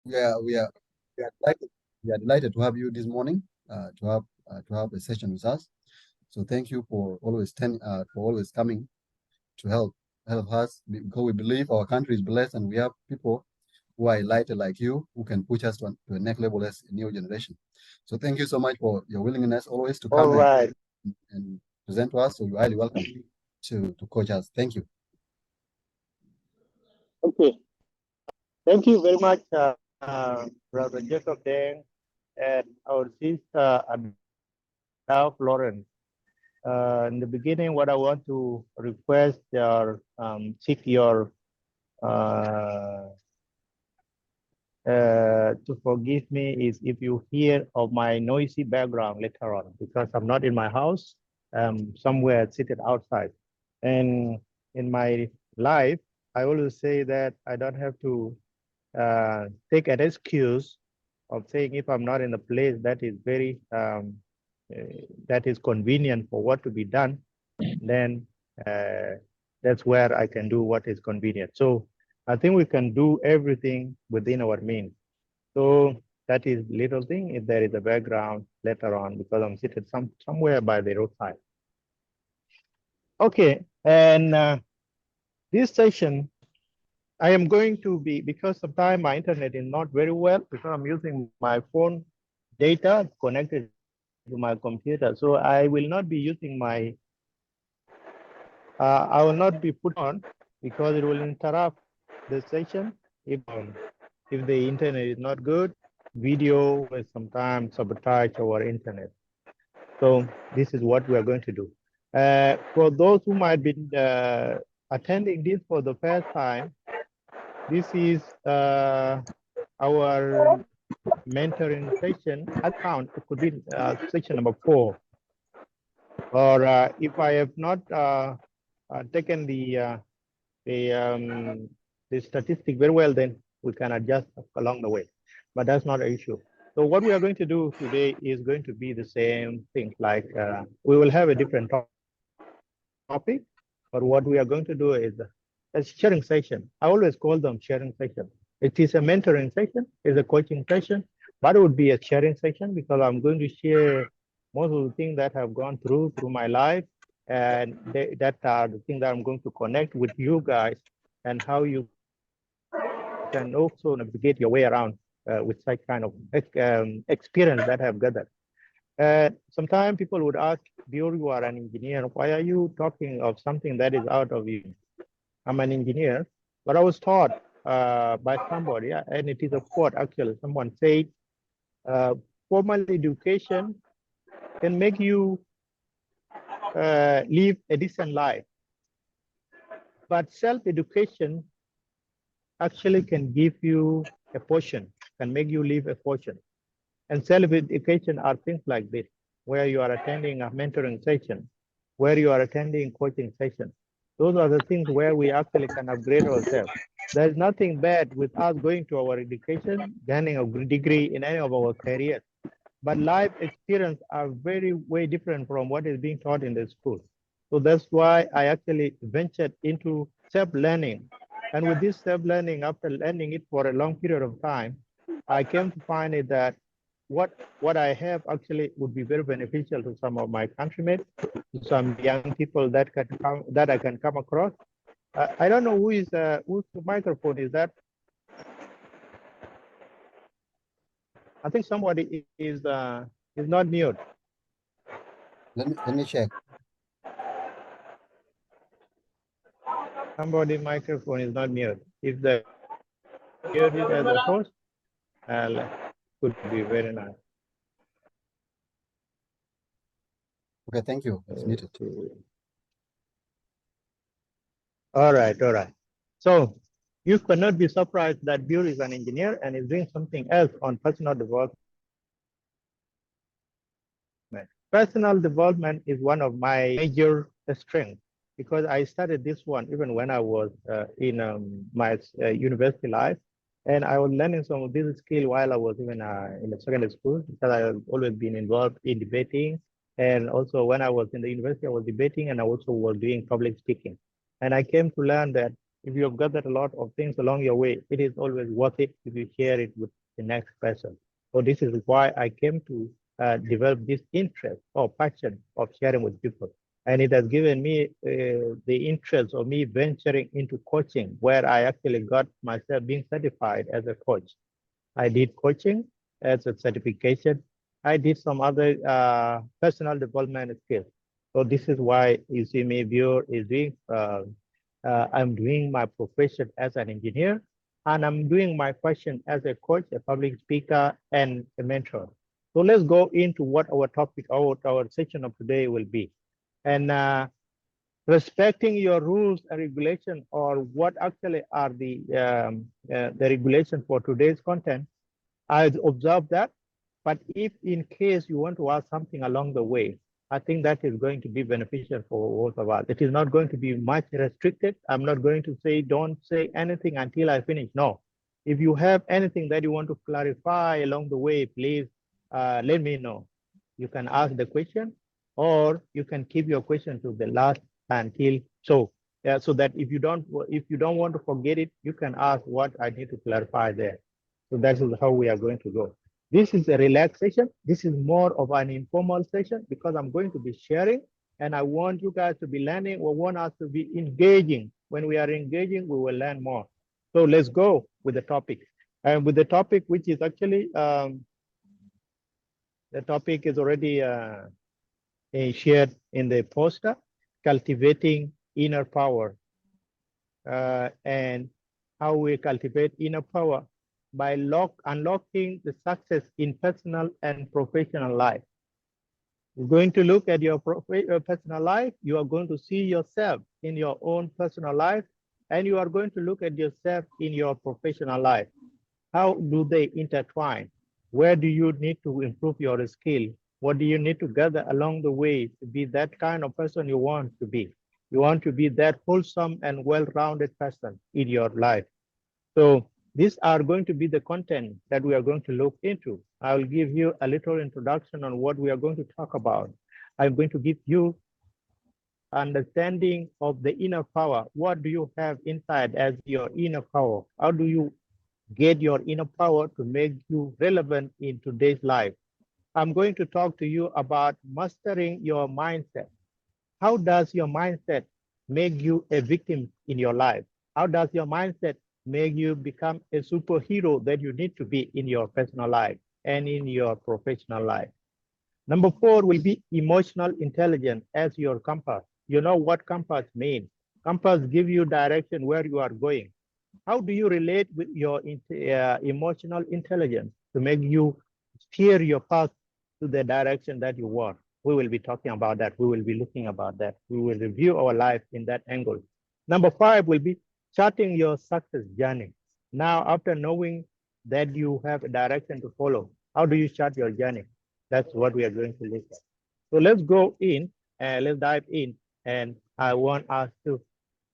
we are delighted, we are delighted to have you this morning, to have a session with us. So thank you for always coming to help us because we believe our country is blessed and we have people who are enlightened like you who can push us to the next level as a new generation. So thank you so much for your willingness always to All come right. and present to us. So you're highly welcome to coach us. Thank you. Okay. Thank you very much, Brother Jacob Deng and our sister Adolph Lawrence. In the beginning, what I want to request or seek your to forgive me is if you hear of my noisy background later on, because I'm not in my house, somewhere seated outside. And in my life, I always say that I don't have to take an excuse of saying if I'm not in a place that is very that is convenient for what to be done, then that's where I can do what is convenient. So I think we can do everything within our means. So that is little thing. If there is a background later on, because I'm seated somewhere by the roadside. Okay, and this session I am going to be, because sometimes my internet is not very well because I'm using my phone data connected to my computer. So I will not be using my, I will not be put on because it will interrupt the session if the internet is not good. Video will sometimes sabotage our internet. So this is what we are going to do. For those who might be attending this for the first time, this is our mentoring session account. It could be section number 4. Or if I have not taken the statistic very well, then we can adjust along the way. But that's not an issue. So what we are going to do today is going to be the same thing. Like we will have a different topic, but what we are going to do is a sharing session. I always call them sharing session. It is a mentoring session, it's a coaching session, but it would be a sharing session because I'm going to share most of the things that have gone through my life, and that are the things that I'm going to connect with you guys and how you can also navigate your way around with such kind of experience that I have gathered. Sometimes people would ask, Bior, you are an engineer. Why are you talking of something that is out of you? I'm an engineer, but I was taught by somebody, and it is a quote actually. Someone said, formal education can make you live a decent life, but self-education actually can give you a portion, can make you live a portion. And self-education are things like this, where you are attending a mentoring session, where you are attending coaching session. Those are the things where we actually can upgrade ourselves. There's nothing bad with us going to our education, gaining a degree in any of our careers. But life experience are very, way different from what is being taught in the school. So that's why I actually ventured into self-learning. And with this self-learning, after learning it for a long period of time, I came to find it that what I have actually would be very beneficial to some of my countrymen, to some young people that I can come across. I don't know whose microphone is that. I think somebody is not mute. Let me check. Somebody microphone is not mute. If the mute is as a host, could be very nice. Okay, thank you. It's muted. All right, all right. So you cannot be surprised that Bill is an engineer and is doing something else on personal development. Personal development is one of my major strengths because I started this one even when I was in my university life. And I was learning some of this skill while I was even in the secondary school because I have always been involved in debating. And also when I was in the university, I was debating and I also was doing public speaking. And I came to learn that if you have gathered a lot of things along your way, it is always worth it if you share it with the next person. So this is why I came to develop this interest or passion of sharing with people. And it has given me the interest of me venturing into coaching, where I actually got myself being certified as a coach. I did coaching as a certification. I did some other personal development skills. So this is why you see me Bior is doing, I'm doing my profession as an engineer, and I'm doing my passion as a coach, a public speaker, and a mentor. So let's go into what our topic, our section of today will be. And respecting your rules and regulation, or what actually are the regulation for today's content. I observed that, but if in case you want to ask something along the way, I think that is going to be beneficial for both of us. It is not going to be much restricted. I'm not going to say, don't say anything until I finish. No. If you have anything that you want to clarify along the way, please let me know. You can ask the question, or you can keep your question to the last until so that if you don't want to forget it, you can ask what I need to clarify there. So that is how we are going to go. This is a relaxed session. This is more of an informal session because I'm going to be sharing, and I want you guys to be learning, or want us to be engaging. When we are engaging, we will learn more. So let's go with the topic. And with the topic, which is actually, the topic is already shared in the poster, cultivating inner power, and how we cultivate inner power by unlocking the success in personal and professional life. You're going to look at your personal life. You are going to see yourself in your own personal life, and you are going to look at yourself in your professional life. How do they intertwine? Where do you need to improve your skill? What do you need to gather along the way to be that kind of person you want to be? You want to be that wholesome and well-rounded person in your life. So these are going to be the content that we are going to look into. I will give you a little introduction on what we are going to talk about. I'm going to give you understanding of the inner power. What do you have inside as your inner power? How do you get your inner power to make you relevant in today's life? I'm going to talk to you about mastering your mindset. How does your mindset make you a victim in your life? How does your mindset make you become a superhero that you need to be in your personal life and in your professional life? Number 4 will be emotional intelligence as your compass. You know what compass means. Compass give you direction where you are going. How do you relate with your emotional intelligence to make you steer your path to the direction that you want? We will be talking about that. We will be looking about that. We will review our life in that angle. Number 5 will be charting your success journey. Now, after knowing that you have a direction to follow, how do you chart your journey? That's what we are going to look at. So let's go in and let's dive in. And I want us to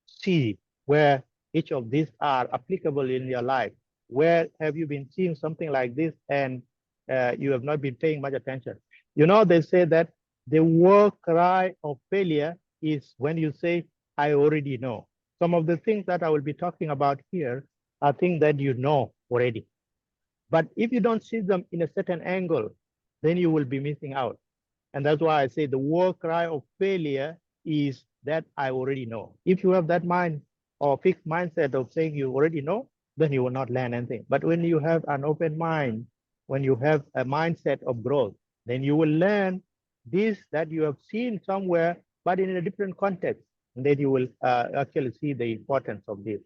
see where each of these are applicable in your life. Where have you been seeing something like this and you have not been paying much attention? You know, they say that the war cry of failure is when you say, I already know. Some of the things that I will be talking about here are things that you know already. But if you don't see them in a certain angle, then you will be missing out. And that's why I say the war cry of failure is that I already know. If you have that mind or fixed mindset of saying you already know, then you will not learn anything. But when you have an open mind, when you have a mindset of growth, then you will learn this that you have seen somewhere, but in a different context. And then you will actually see the importance of this.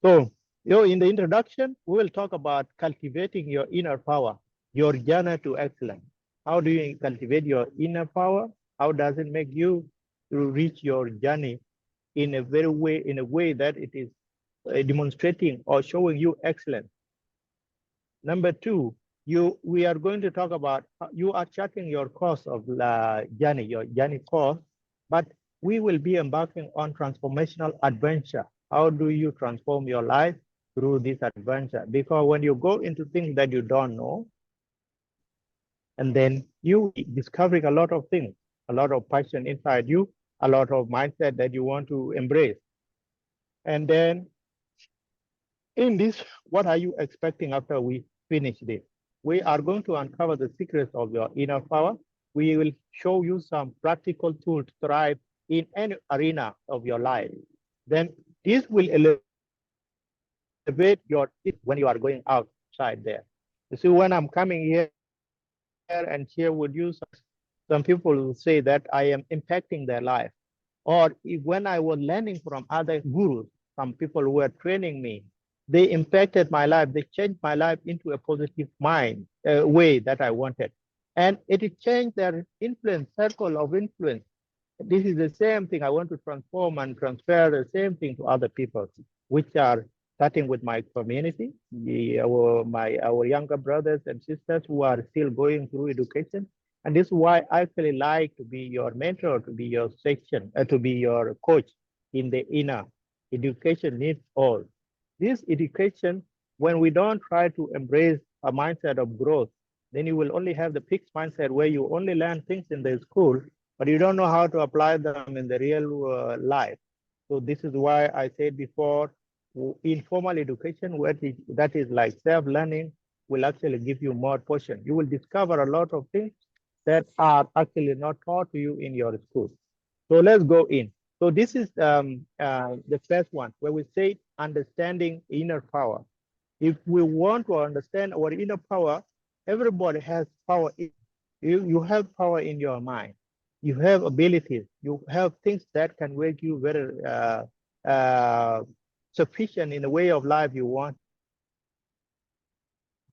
So, in the introduction, we will talk about cultivating your inner power, your journey to excellence. How do you cultivate your inner power? How does it make you to reach your journey in a way that it is demonstrating or showing you excellence? Number 2, we are going to talk about you are charting your course of journey, your journey course, but we will be embarking on transformational adventure. How do you transform your life through this adventure? Because when you go into things that you don't know, and then you discovering a lot of things, a lot of passion inside you, a lot of mindset that you want to embrace. And then in this, what are you expecting after we finish this? We are going to uncover the secrets of your inner power. We will show you some practical tools to thrive in any arena of your life. Then this will elevate your when you are going outside there. You see, when I'm coming here and share with you, some people will say that I am impacting their life. Or if, when I was learning from other gurus, some people who were training me, they impacted my life. They changed my life into a positive way that I wanted. And it changed their influence, circle of influence. This is the same thing I want to transform and transfer the same thing to other people, which are starting with my community, our younger brothers and sisters who are still going through education. And this is why I actually like to be your mentor, to be your section, to be your coach in the ENA. Education needs all. This education, when we don't try to embrace a mindset of growth, then you will only have the fixed mindset where you only learn things in the school, but you don't know how to apply them in the real life. So this is why I said before, informal education, that is like self-learning, will actually give you more portion. You will discover a lot of things that are actually not taught to you in your school. So let's go in. So this is the first one, where we say understanding inner power. If we want to understand our inner power, everybody has power. You have power in your mind. You have abilities. You have things that can make you very sufficient in the way of life you want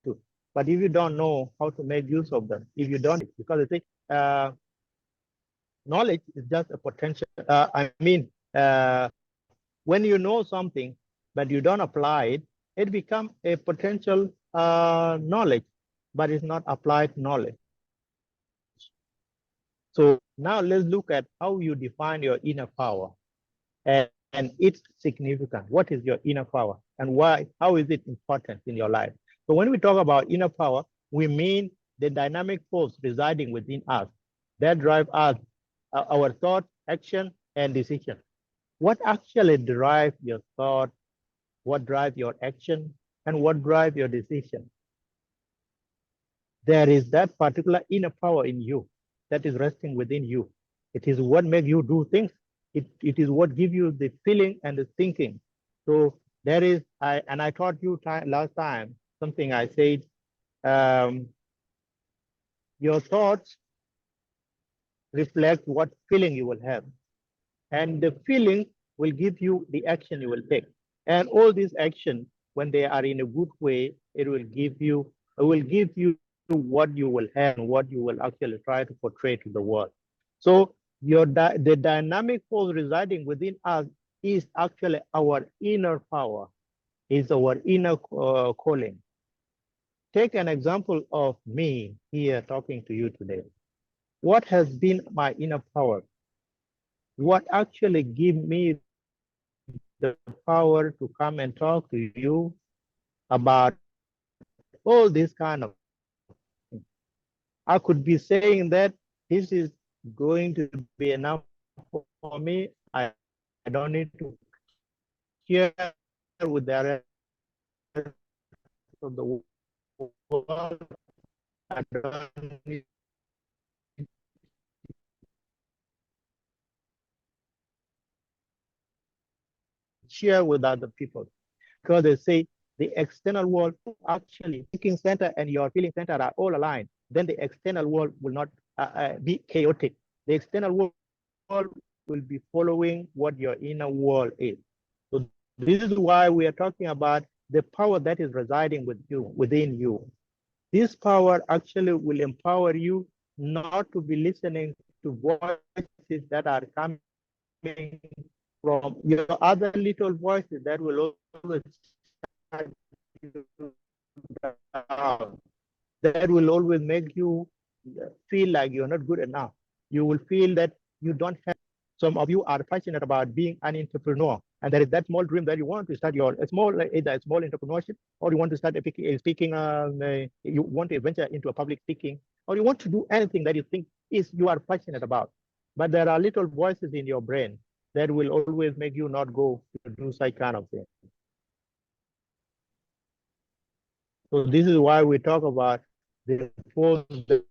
to. But if you don't know how to make use of them, if you don't, because they say knowledge is just a potential. When you know something, but you don't apply it, it becomes a potential knowledge, but it's not applied knowledge. So now let's look at how you define your inner power and its significance. What is your inner power and why? How is it important in your life? So when we talk about inner power, we mean the dynamic force residing within us that drive us, our thought, action, and decision. What actually drives your thought, what drives your action, and what drives your decision? There is that particular inner power in you that is resting within you. It is what makes you do things. It is what gives you the feeling and the thinking. So there is, I taught you last time something I said, your thoughts reflect what feeling you will have. And the feeling will give you the action you will take. And all these actions, when they are in a good way, it will give you what you will have and what you will actually try to portray to the world. So the dynamic force residing within us is actually our inner power, is our inner calling. Take an example of me here talking to you today. What has been my inner power? What actually give me the power to come and talk to you about all this kind of things? I could be saying that this is going to be enough for me. I don't need to share with the rest of the world. I don't need to share with other people, because they say the external world actually thinking center and your feeling center are all aligned. Then the external world will not be chaotic. The external world will be following what your inner world is. So this is why we are talking about the power that is residing within you. This power actually will empower you not to be listening to voices that are coming from your other little voices that will always down, that will always make you feel like you're not good enough. You will feel that you don't have. Some of you are passionate about being an entrepreneur, and there is that small dream that you want to start either a small entrepreneurship, or you want to start speaking. You want to venture into a public speaking, or you want to do anything that you think you are passionate about. But there are little voices in your brain that will always make you not go to do such kind of thing. So this is why we talk about the force that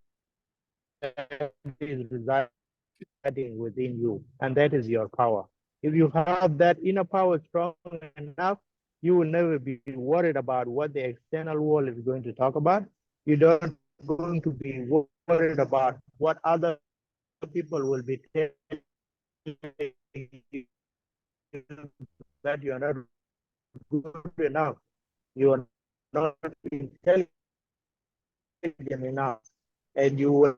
is residing within you, and that is your power. If you have that inner power strong enough, you will never be worried about what the external world is going to talk about. You don't going to be worried about what other people will be telling you that you are not good enough, you are not intelligent enough, and you will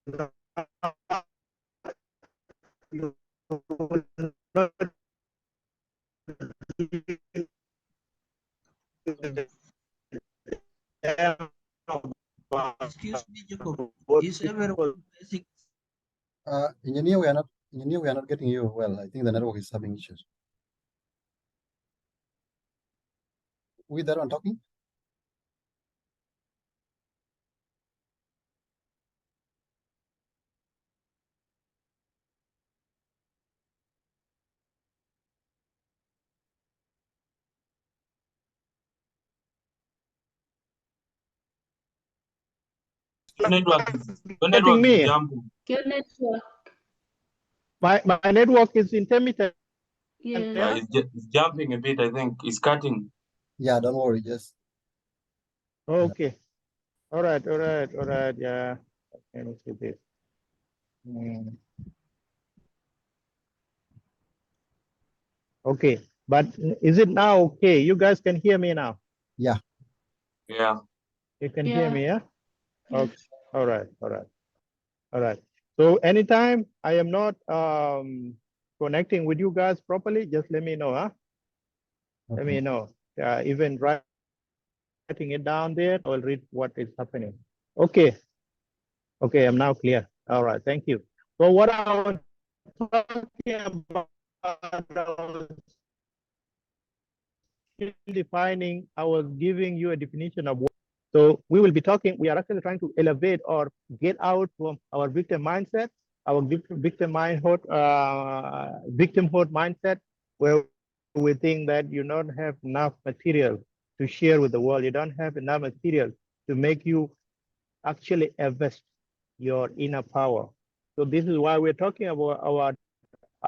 not, you will not Excuse me, Jacob. what Is everyone people basic? Engineer, we are not getting you well. I think the network is having issues. With that one talking? Your network getting is me. jumping. Your network. My network is intermittent. Yes. Yeah. It's jumping a bit, I think. It's cutting. Yeah, don't worry. Just Okay. All right. Yeah. Let me see this. Okay. But is it now okay? You guys can hear me now? yeah. Yeah. You can Yeah. hear me, yeah? Yes. Okay. All right. So anytime I am not connecting with you guys properly, just let me know, huh? Let Okay. me know. Even writing it down there, I will read what is happening. Okay. Okay, I'm now clear. All right, thank you. So what I was talking about, I was giving you a definition of what. So we will be talking, we are actually trying to elevate or get out from our victim mindset, our victimhood mindset, where we think that you don't have enough material to share with the world. You don't have enough material to make you actually invest your inner power. So this is why we're talking about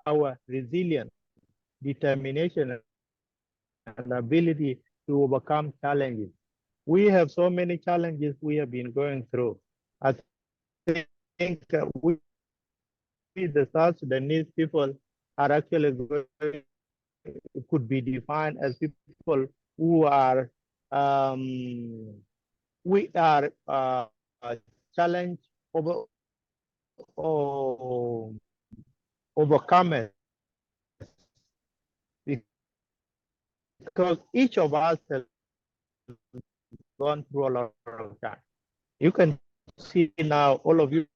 our resilience, determination, and ability to overcome challenges. We have so many challenges we have been going through. I think we, the South Sudanese people, are actually could be defined as people who are we are challenge over overcomers, because each of us has gone through a lot of time. You can see now all of you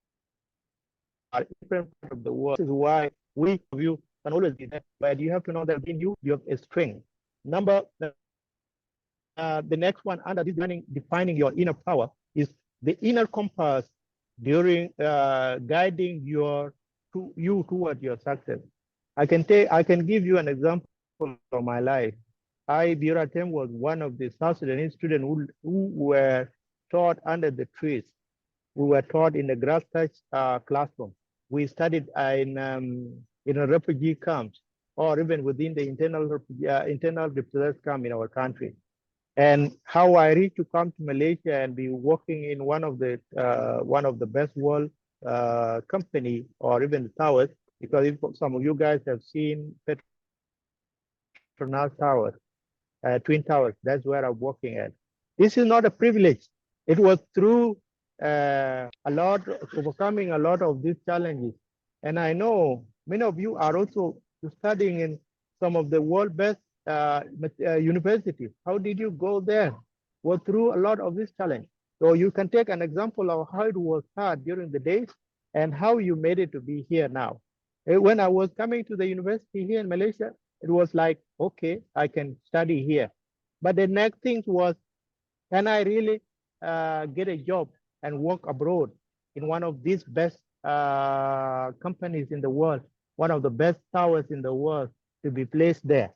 are different part of the world. This is why we of you can always be there. But you have to know that within you, you have a strength. The next one under this defining your inner power is the inner compass during guiding you toward your success. I can give you an example of my life. Eng Bior Atem was one of the South Sudanese students who were taught under the trees. We were taught in the grass touch classroom. We studied in a refugee camps, or even within the internal refugees camp in our country. And how I reached to come to Malaysia and be working in one of the best world company, or even the towers, because if some of you guys have seen Petronas Tower, Twin Towers, that's where I'm working at. This is not a privilege. It was through overcoming a lot of these challenges. And I know many of you are also studying in some of the world best universities. How did you go there? Well, through a lot of this challenge. So you can take an example of how it was hard during the days and how you made it to be here now. When I was coming to the university here in Malaysia, it was like, okay, I can study here. But the next thing was, can I really get a job and work abroad in one of these best companies in the world, one of the best towers in the world, to be placed there.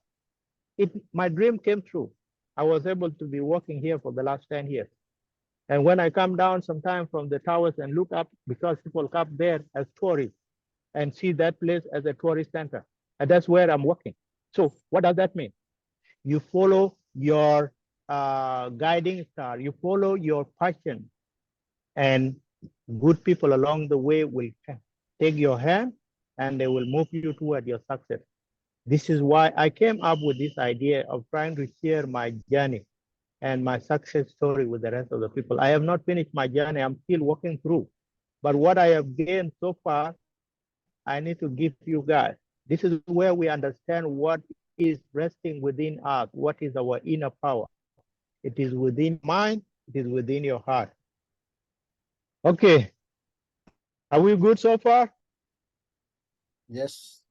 My dream came true. I was able to be working here for the last 10 years. And when I come down sometime from the towers and look up, because people come there as tourists and see that place as a tourist center, and that's where I'm working. So what does that mean? You follow your guiding star, you follow your passion, and good people along the way will take your hand and they will move you toward your success. This is why I came up with this idea of trying to share my journey and my success story with the rest of the people. I have not finished my journey. I'm still working through. But what I have gained so far, I need to give you guys. This is where we understand what is resting within us, what is our inner power. It is within your mind, it is within your heart. Okay, are we good so far? Yes,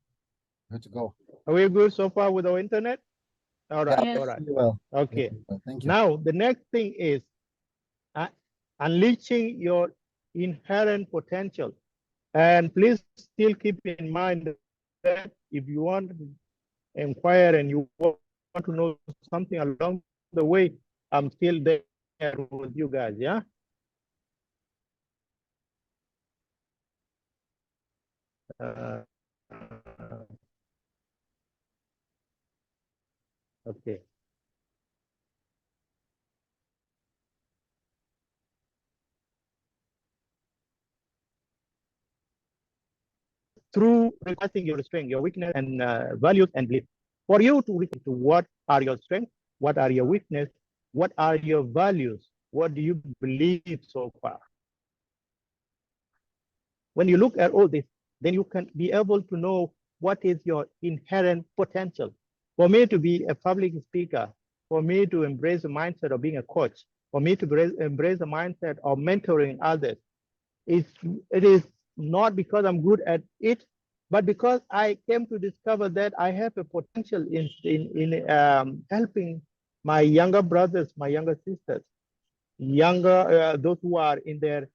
good to go. Are we good so far with our internet? All right, Yeah, all right. very well. Okay. Very well. Thank you. Now, the next thing is unleashing your inherent potential. And please still keep in mind that if you want to inquire and you want to know something along the way, I'm still there with you guys, yeah? Okay. Through requesting your strength, your weakness, and values and beliefs. For you to reach to what are your strengths, what are your weaknesses, what are your values, what do you believe so far? When you look at all this, then you can be able to know what is your inherent potential. For me to be a public speaker, for me to embrace the mindset of being a coach, for me to embrace the mindset of mentoring others, it is not because I'm good at it, but because I came to discover that I have a potential in helping my younger brothers, my younger sisters, those who are in their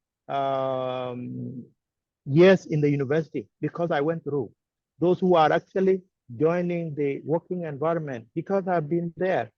years in the university, because I went through. Those who are actually joining the working environment, because I've been there.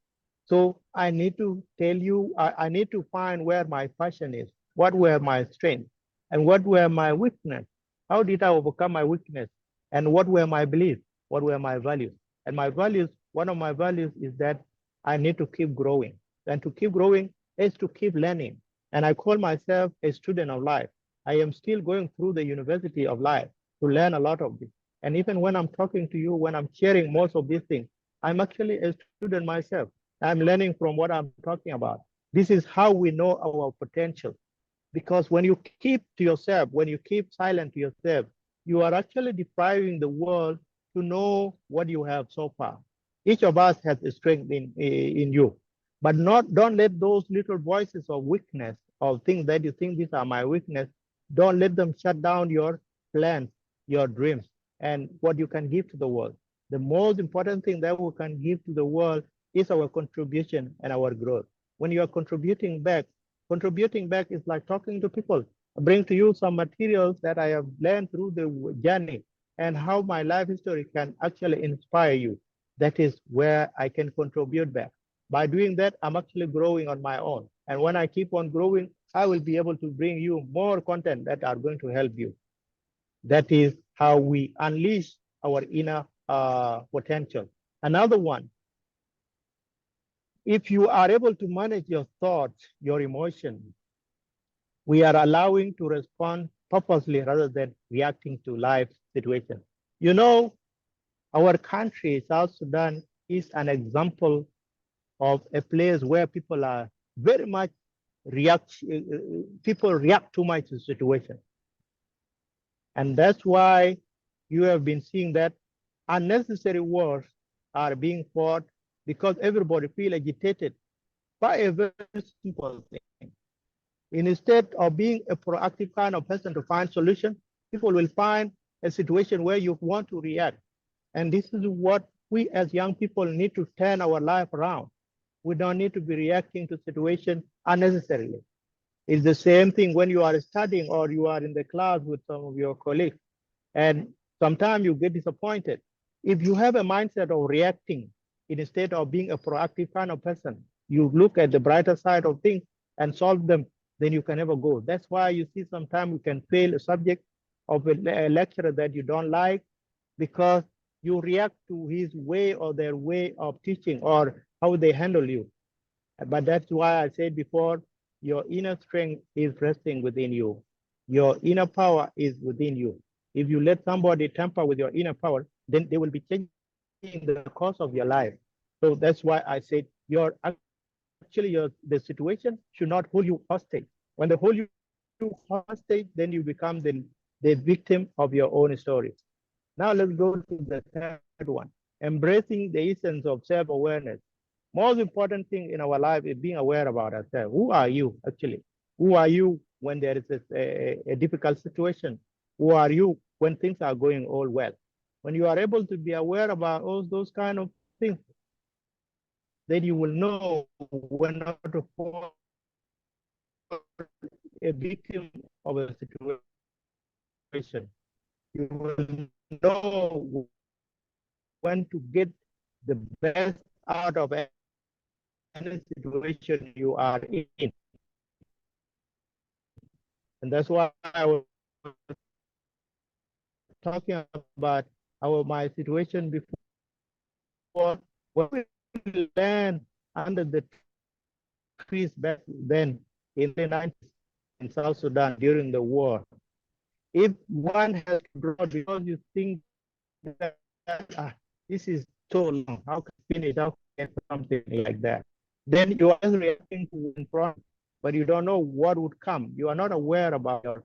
So I need to tell you, I need to find where my passion is, what were my strengths, and what were my weaknesses. How did I overcome my weakness? And what were my beliefs? What were my values? And my values, one of my values is that I need to keep growing. And to keep growing is to keep learning. And I call myself a student of life. I am still going through the university of life to learn a lot of this. And even when I'm talking to you, when I'm sharing most of these things, I'm actually a student myself. I'm learning from what I'm talking about. This is how we know our potential. Because when you keep to yourself, when you keep silent to yourself, you are actually depriving the world to know what you have so far. Each of us has a strength in you, but don't let those little voices of weakness, of things that you think these are my weakness, don't let them shut down your plans, your dreams, and what you can give to the world. The most important thing that we can give to the world is our contribution and our growth. When you are contributing back is like talking to people. I bring to you some materials that I have learned through the journey and how my life history can actually inspire you. That is where I can contribute back. By doing that, I'm actually growing on my own. And when I keep on growing, I will be able to bring you more content that are going to help you. That is how we unleash our inner potential. Another one, if you are able to manage your thoughts, your emotions, we are allowing to respond purposely rather than reacting to life situations. You know, our country, South Sudan, is an example of a place where people are very much people react too much to situations. And that's why you have been seeing that unnecessary wars are being fought because everybody feel agitated by a very simple thing. Instead of being a proactive kind of person to find solution, people will find a situation where you want to react. And this is what we as young people need to turn our life around. We don't need to be reacting to situations unnecessarily. It's the same thing when you are studying or you are in the class with some of your colleagues, and sometimes you get disappointed. If you have a mindset of reacting instead of being a proactive kind of person, you look at the brighter side of things and solve them, then you can never go. That's why you see sometimes you can fail a subject of a lecturer that you don't like because you react to his way or their way of teaching or how they handle you. But that's why I said before, your inner strength is resting within you. Your inner power is within you. If you let somebody tamper with your inner power, then they will be changing the course of your life. So that's why I said the situation should not hold you hostage. When they hold you hostage, then you become the victim of your own story. Now let's go to the third one, embracing the essence of self-awareness. Most important thing in our life is being aware about ourselves. Who are you actually? Who are you when there is a difficult situation? Who are you when things are going all well? When you are able to be aware about all those kind of things, then you will know when not to fall a victim of a situation. You will know when to get the best out of any situation you are in. And that's why I was talking about my situation before. When we land under the trees back then in the 90s in South Sudan during the war, if one has to draw because you think that this is so long, how can I finish out something like that? Then you are just reacting to in front, but you don't know what would come. You are not aware about your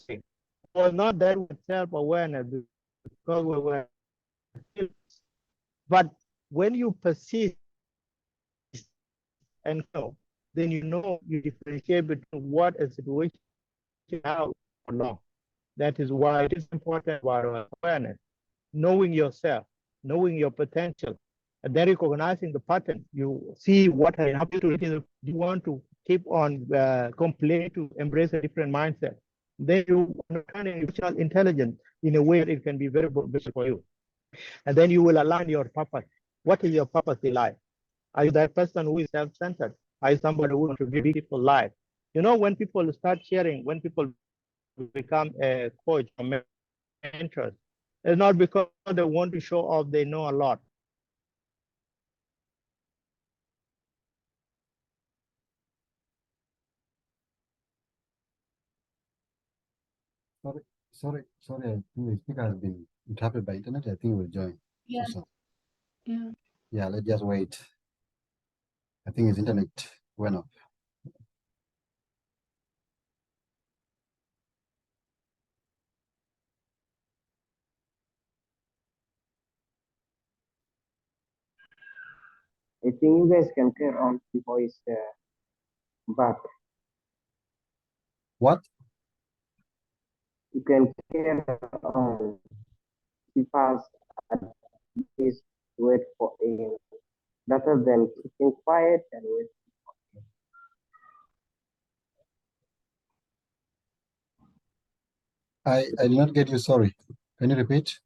thing. It was not that with self-awareness because we were still, but when you persist and go, then you differentiate between what a situation how long. That is why it is important about awareness, knowing yourself, knowing your potential, and then recognizing the pattern. You see what has happened to it. Do you want to keep on complaining to embrace a different mindset? Then you understand emotional intelligence in a way that it can be very beneficial for you. And then you will align your purpose. What is your purpose in life? Are you that person who is self-centered? Are you somebody who wants to be people's life? You know, when people start sharing, when people become a coach or mentors, it's not because they want to show off they know a lot. Sorry. I think the speaker has been interrupted by internet. I think we'll join. Yeah. So, Yeah. yeah, let's just wait. I think his internet went off. I think you guys can carry on before it's back. What? You can carry on because at least wait for a rather than keeping quiet and wait. I did not get you. Sorry. Can you repeat?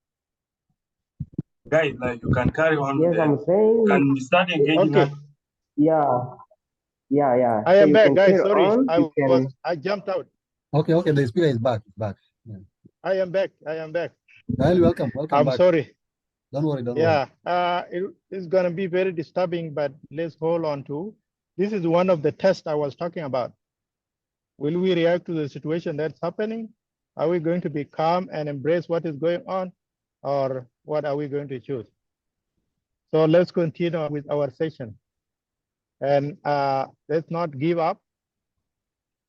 Guys, like you can carry on Yes, there. I'm saying. Can start engaging us. Okay. Yeah. I So am you back, can guys. carry Sorry, on. I jumped out. Okay. The speaker is back. It's back. Yeah. I am back. Well, welcome I'm back. sorry. Don't worry. Yeah, it's going to be very disturbing, but let's hold on to. This is one of the tests I was talking about. Will we react to the situation that's happening? Are we going to be calm and embrace what is going on? Or what are we going to choose? So let's continue with our session. And let's not give up.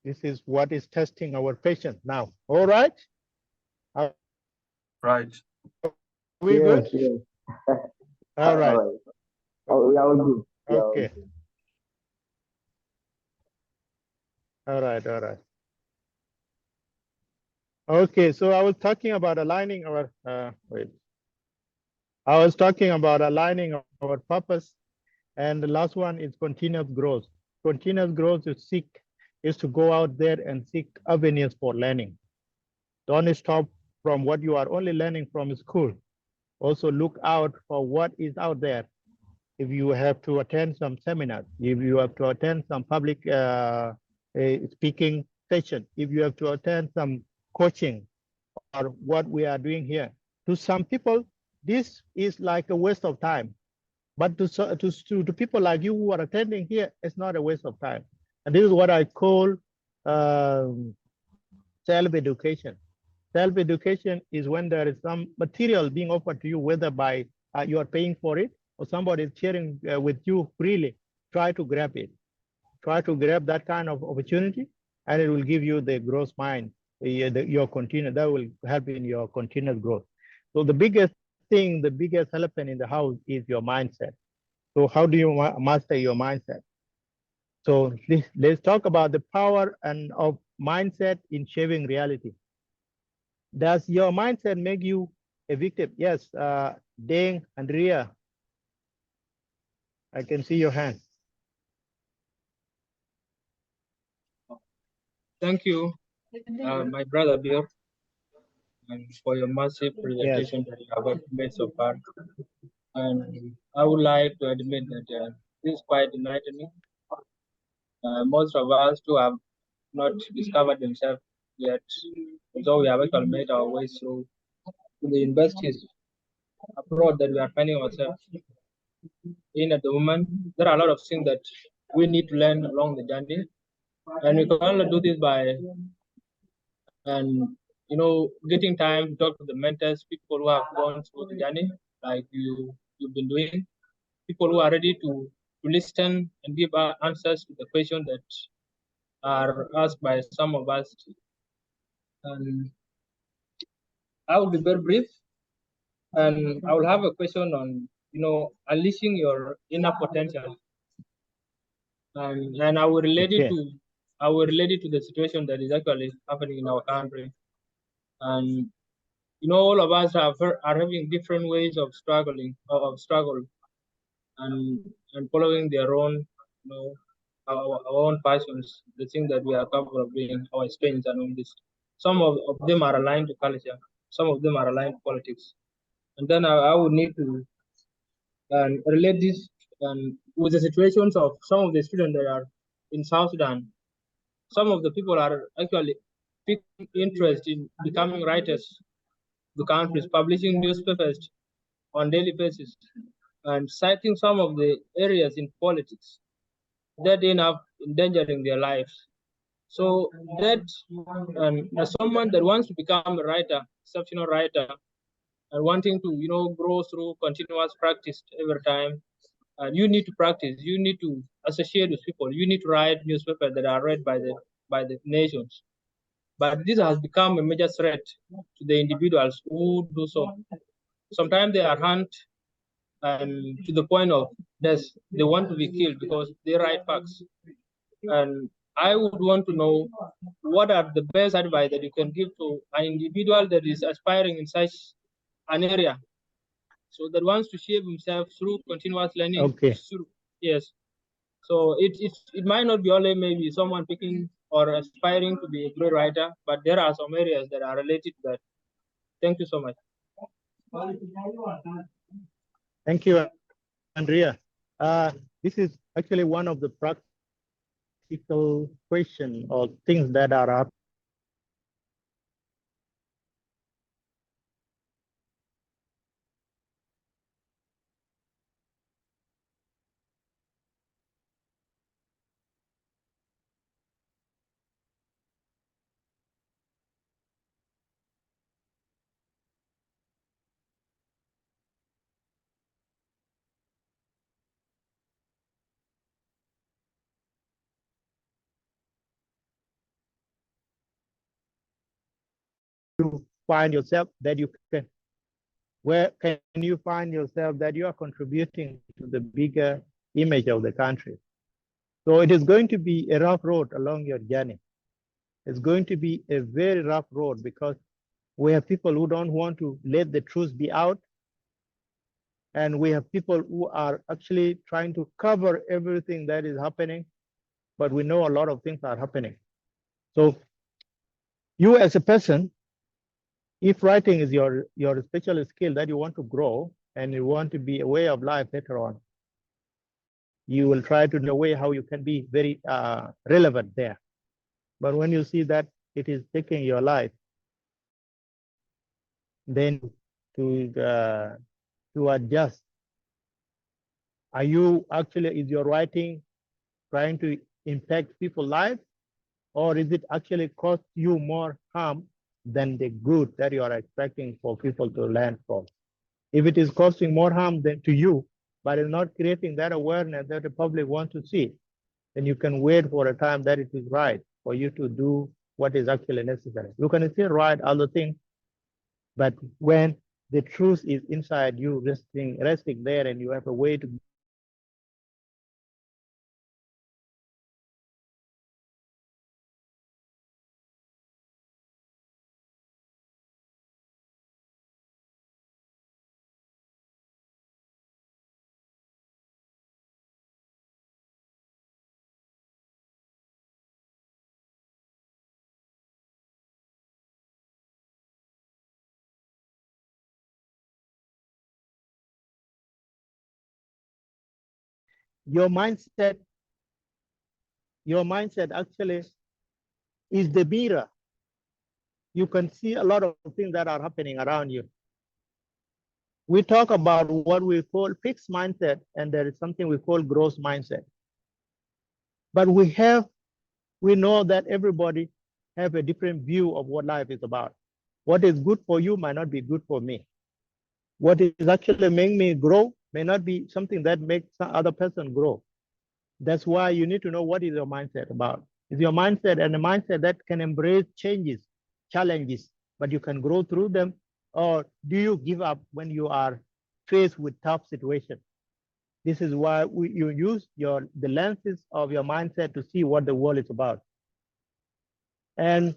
This is what is testing our patience now. All right? Right. We good? Yes. All right. Oh, we are good. Okay. All right. Okay, so I was talking about aligning our I was talking about aligning our purpose, and the last one is continuous growth. Continuous growth is seek is to go out there and seek avenues for learning. Don't stop from what you are only learning from school. Also look out for what is out there. If you have to attend some seminars, if you have to attend some public speaking session, if you have to attend some coaching or what we are doing here. To some people, this is like a waste of time. But to people like you who are attending here, it's not a waste of time. And this is what I call self-education. Self-education is when there is some material being offered to you, whether by you are paying for it or somebody is sharing with you freely. Try to grab it. Try to grab that kind of opportunity, and it will give you the growth mind, that will help in your continuous growth. So the biggest thing, the biggest elephant in the house is your mindset. So how do you master your mindset? So let's talk about the power and of mindset in shaping reality. Does your mindset make you a victim? Yes, Deng, Andrea, I can see your hand. Thank you, my brother Bior, and for your massive presentation that you have made so far. And I would like to admit that this is quite enlightening. Most of us too have not discovered themselves yet, although we have actually made our way through the universities abroad that we are finding ourselves in at the moment. There are a lot of things that we need to learn along the journey, and we can only do this by getting time to talk to the mentors, people who have gone through the journey like you've been doing, people who are ready to listen and give answers to the questions that are asked by some of us. And I will be very brief, and I will have a question on unleashing your inner potential, and I will relate it to the situation that is actually happening in our country. And all of us are having different ways of struggle and following their own, our own passions, the things that we are capable of doing, our strengths and all this. Some of them are aligned to culture, some of them are aligned to politics. And then I would need to relate this with the situations of some of the students that are in South Sudan. Some of the people are actually taking interest in becoming writers. The countries publishing newspapers on daily basis and citing some of the areas in politics that end up endangering their lives. So that, and as someone that wants to become a writer, exceptional writer, and wanting to grow through continuous practice every time, you need to practice. You need to associate with people. You need to write newspapers that are read by the nations. But this has become a major threat to the individuals who do so. Sometimes they are harmed and to the point of death. They want to be killed because they write facts. And I would want to know what are the best advice that you can give to an individual that is aspiring in such an area, so that wants to shape himself through continuous learning. Okay. Yes. So it might not be only maybe someone picking or aspiring to be a great writer, but there are some areas that are related to that. Thank you so much. Thank you, Andrea. This is actually one of the practical questions or things that are up. You find yourself that you can, where can you find yourself that you are contributing to the bigger image of the country? So it is going to be a rough road along your journey. It's going to be a very rough road because we have people who don't want to let the truth be out. And we have people who are actually trying to cover everything that is happening. but we know a lot of things are happening. So you as a person, if writing is your special skill that you want to grow and you want to be a way of life later on, you will try to know a way how you can be very relevant there. But when you see that it is taking your life, then to adjust. Are you actually, is your writing trying to impact people's lives, or is it actually cost you more harm than the good that you are expecting for people to learn from? If it is costing more harm than to you, but it's not creating that awareness that the public wants to see, then you can wait for a time that it is right for you to do what is actually necessary. You can still write other things, but when the truth is inside you, resting there, and you have a way to your mindset actually is the mirror. You can see a lot of things that are happening around you. We talk about what we call fixed mindset, and there is something we call growth mindset. But we know that everybody have a different view of what life is about. What is good for you might not be good for me. What is actually making me grow may not be something that makes some other person grow. That's why you need to know what is your mindset about. Is your mindset and a mindset that can embrace changes, challenges, but you can grow through them? Or do you give up when you are faced with tough situations? This is why you use the lenses of your mindset to see what the world is about. And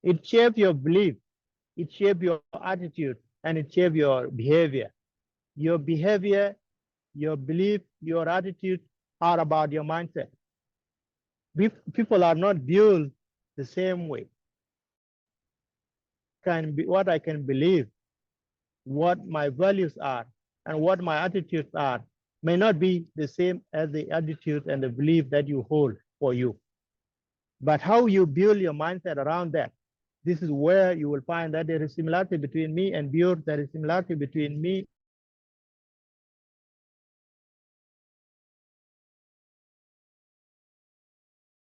it shapes your belief, it shapes your attitude, and it shapes your behavior. Your behavior, your belief, your attitude are about your mindset. People are not built the same way. What I can believe, what my values are, and what my attitudes are may not be the same as the attitude and the belief that you hold for you. But how you build your mindset around that, this is where you will find that there is similarity between me and Bior, there is similarity between me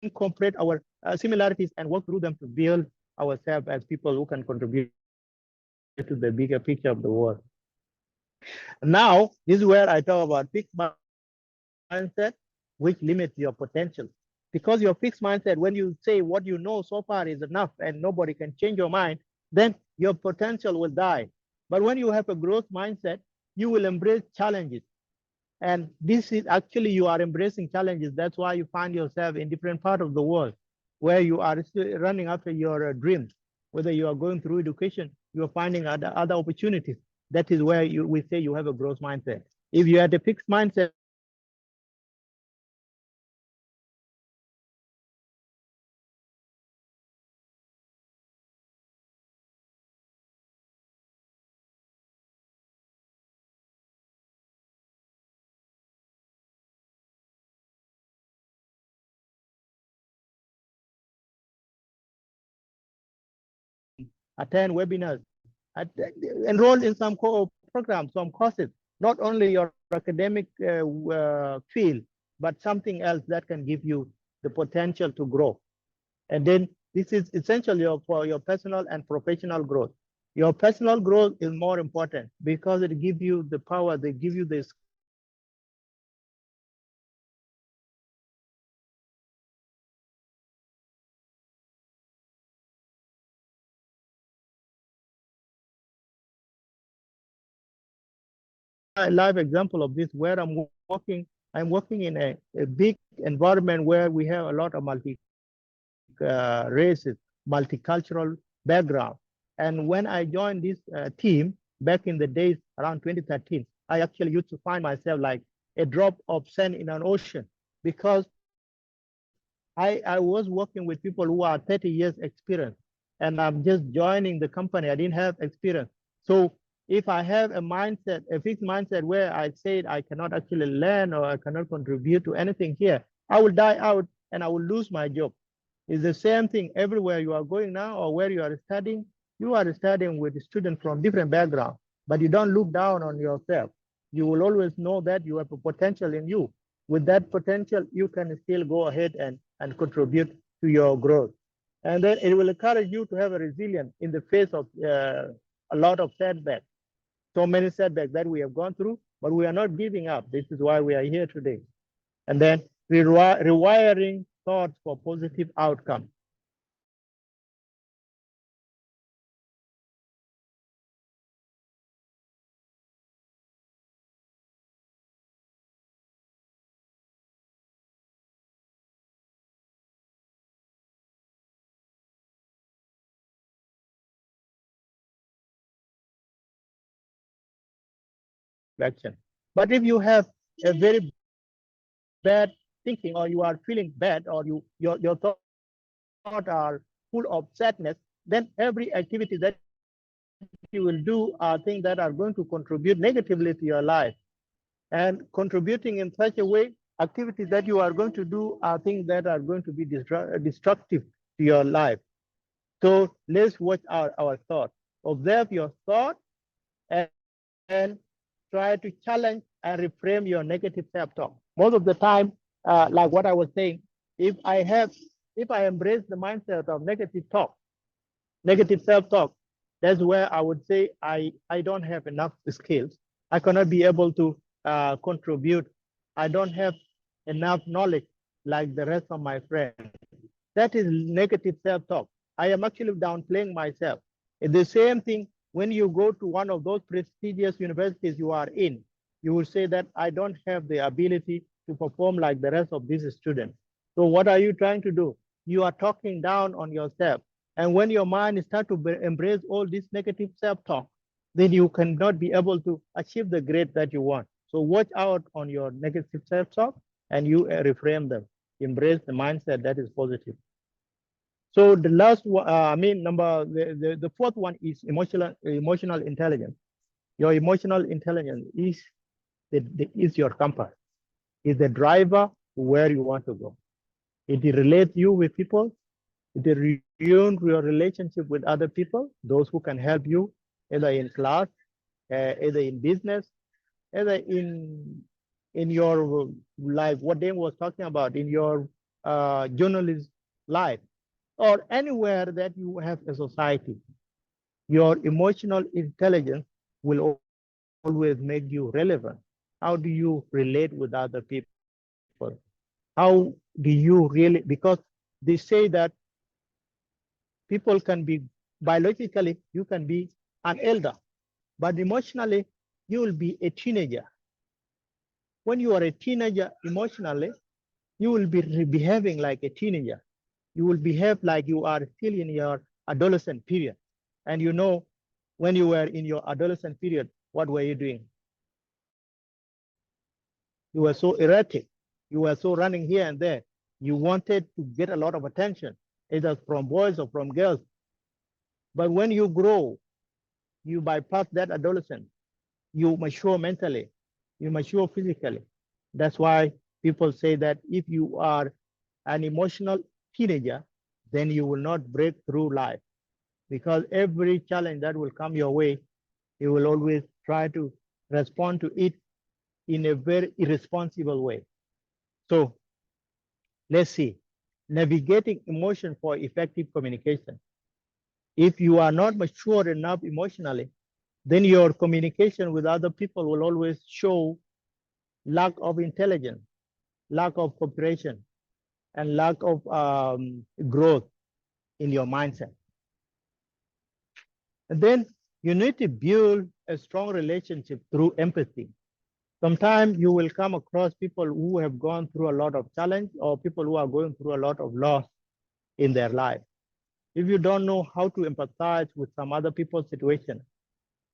incorporate our similarities and work through them to build ourselves as people who can contribute to the bigger picture of the world. Now, this is where I talk about fixed mindset, which limits your potential. Because your fixed mindset, when you say what you know so far is enough and nobody can change your mind, then your potential will die. But when you have a growth mindset, you will embrace challenges. And this is actually, you are embracing challenges. That's why you find yourself in different parts of the world where you are still running after your dreams. Whether you are going through education, you are finding other opportunities. That is where we say you have a growth mindset. If you had a fixed mindset, attend webinars, enroll in some programs, some courses, not only your academic field, but something else that can give you the potential to grow. And then this is essentially for your personal and professional growth. Your personal growth is more important because it gives you the power, they give you the live example of this where I'm working in a big environment where we have a lot of races, multicultural background. And when I joined this team back in the days around 2013, I actually used to find myself like a drop of sand in an ocean because I was working with people who are 30 years experience, and I'm just joining the company. I didn't have experience. So if I have a mindset, a fixed mindset where I said I cannot actually learn or I cannot contribute to anything here, I will die out and I will lose my job. It's the same thing everywhere you are going now or where you are studying. You are studying with students from different backgrounds, but you don't look down on yourself. You will always know that you have a potential in you. With that potential, you can still go ahead and contribute to your growth. And then it will encourage you to have a resilience in the face of a lot of setbacks. So many setbacks that we have gone through, but we are not giving up. This is why we are here today. And then rewiring thoughts for positive outcomes. Action. But if you have a very bad thinking or you are feeling bad or your thoughts are full of sadness, then every activity that you will do are things that are going to contribute negatively to your life. And contributing in such a way, activities that you are going to do are things that are going to be destructive to your life. So let's watch our thoughts. Observe your thought and try to challenge and reframe your negative self-talk. Most of the time, like what I was saying, if I embrace the mindset of negative talk, negative self-talk, that's where I would say I don't have enough skills. I cannot be able to contribute. I don't have enough knowledge like the rest of my friends. That is negative self-talk. I am actually downplaying myself. It's the same thing when you go to one of those prestigious universities you are in. You will say that I don't have the ability to perform like the rest of these students. So what are you trying to do? You are talking down on yourself. And when your mind starts to embrace all this negative self-talk, then you cannot be able to achieve the grade that you want. So watch out on your negative self-talk and you reframe them. Embrace the mindset that is positive. So the last one, the fourth one is emotional intelligence. Your emotional intelligence is your compass, is the driver where you want to go. It relates you with people. It ruins your relationship with other people, those who can help you, either in class, either in business, either in your life, what Dane was talking about, in your journalist life, or anywhere that you have a society. Your emotional intelligence will always make you relevant. How do you relate with other people? How do you really, because they say that people can be, biologically, you can be an elder, but emotionally, you will be a teenager. When you are a teenager emotionally, you will be behaving like a teenager. You will behave like you are still in your adolescent period. And you know, when you were in your adolescent period, what were you doing? You were so erratic. You were so running here and there. You wanted to get a lot of attention, either from boys or from girls. But when you grow, you bypass that adolescent. You mature mentally, you mature physically. That's why people say that if you are an emotional teenager, then you will not break through life, because every challenge that will come your way, you will always try to respond to it in a very irresponsible way. So let's see, navigating emotion for effective communication. If you are not mature enough emotionally, then your communication with other people will always show lack of intelligence, lack of cooperation, and lack of growth in your mindset. And then you need to build a strong relationship through empathy. Sometimes you will come across people who have gone through a lot of challenge, or people who are going through a lot of loss in their life. If you don't know how to empathize with some other people's situation,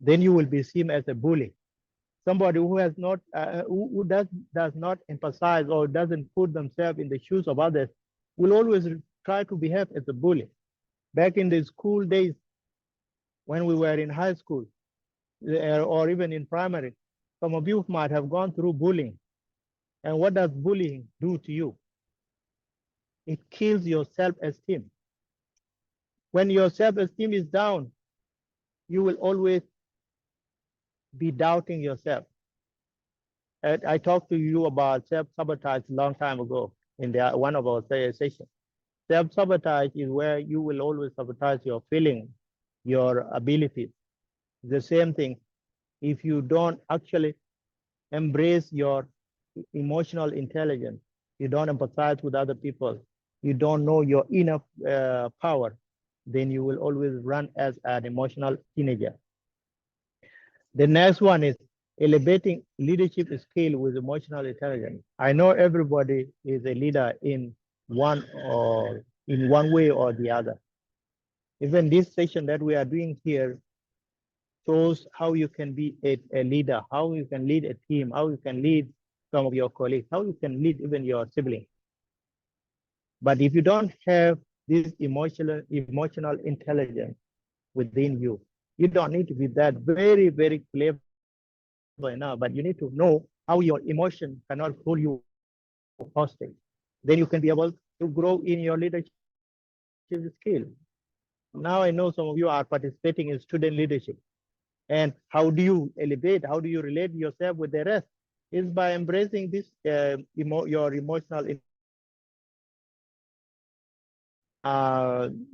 then you will be seen as a bully. Somebody who has not, who does not empathize or doesn't put themselves in the shoes of others, will always try to behave as a bully. Back in the school days, when we were in high school, or even in primary, some of you might have gone through bullying. And what does bullying do to you? It kills your self-esteem. When your self-esteem is down, you will always be doubting yourself. And I talked to you about self-sabotage a long time ago in one of our sessions. Self-sabotage is where you will always sabotage your feeling, your abilities. The same thing, if you don't actually embrace your emotional intelligence, you don't empathize with other people, you don't know your inner power, then you will always run as an emotional teenager. The next one is elevating leadership skill with emotional intelligence. I know everybody is a leader in one way or the other. Even this session that we are doing here shows how you can be a leader, how you can lead a team, how you can lead some of your colleagues, how you can lead even your siblings. But if you don't have this emotional intelligence within you, you don't need to be that very, very clever enough, but you need to know how your emotion cannot hold you hostage. Then you can be able to grow in your leadership skill. Now I know some of you are participating in student leadership. And how do you elevate? How do you relate yourself with the rest? Is by embracing this your emotional.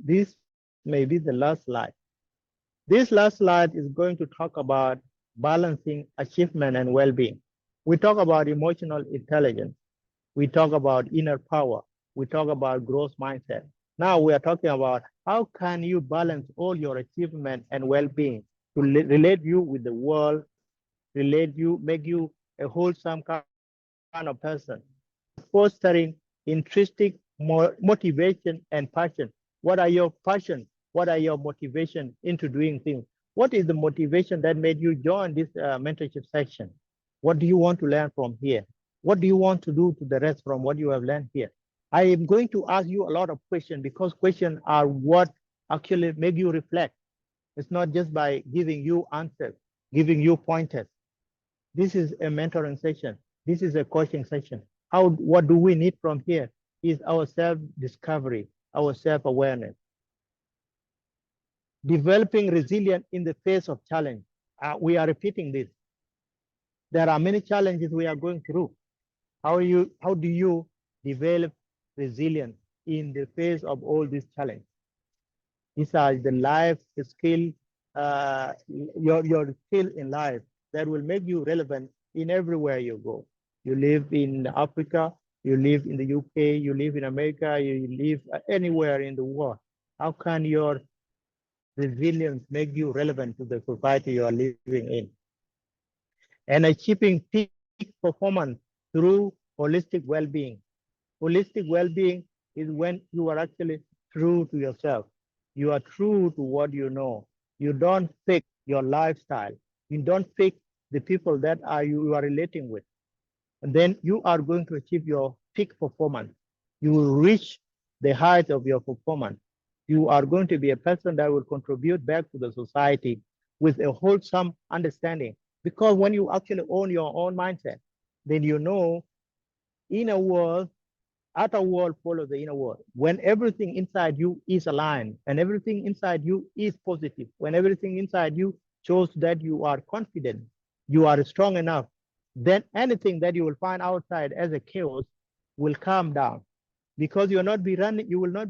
This may be the last slide. This last slide is going to talk about balancing achievement and well-being. We talk about emotional intelligence. We talk about inner power. We talk about growth mindset. Now we are talking about how can you balance all your achievement and well-being to relate you with the world, make you a wholesome kind of person, fostering intrinsic motivation and passion. What are your passion? What are your motivation into doing things? What is the motivation that made you join this mentorship section? What do you want to learn from here? What do you want to do to the rest from what you have learned here? I am going to ask you a lot of questions because questions are what actually make you reflect. It's not just by giving you answers, giving you pointers. This is a mentoring session. This is a coaching session. What do we need from here is our self-discovery, our self-awareness. Developing resilience in the face of challenge. We are repeating this. There are many challenges we are going through. How do you develop resilience in the face of all these challenges? These are the life skill, your skill in life that will make you relevant in everywhere you go. You live in Africa, you live in the UK, you live in America, you live anywhere in the world. How can your resilience make you relevant to the society you are living in? And achieving peak performance through holistic well-being. Holistic well-being is when you are actually true to yourself. You are true to what you know. You don't fake your lifestyle. You don't fake the people that you are relating with. And then you are going to achieve your peak performance. You will reach the height of your performance. You are going to be a person that will contribute back to the society with a wholesome understanding. Because when you actually own your own mindset, then you know inner world, outer world follows the inner world. When everything inside you is aligned and everything inside you is positive, when everything inside you shows that you are confident, you are strong enough, then anything that you will find outside as a chaos will calm down, because you will not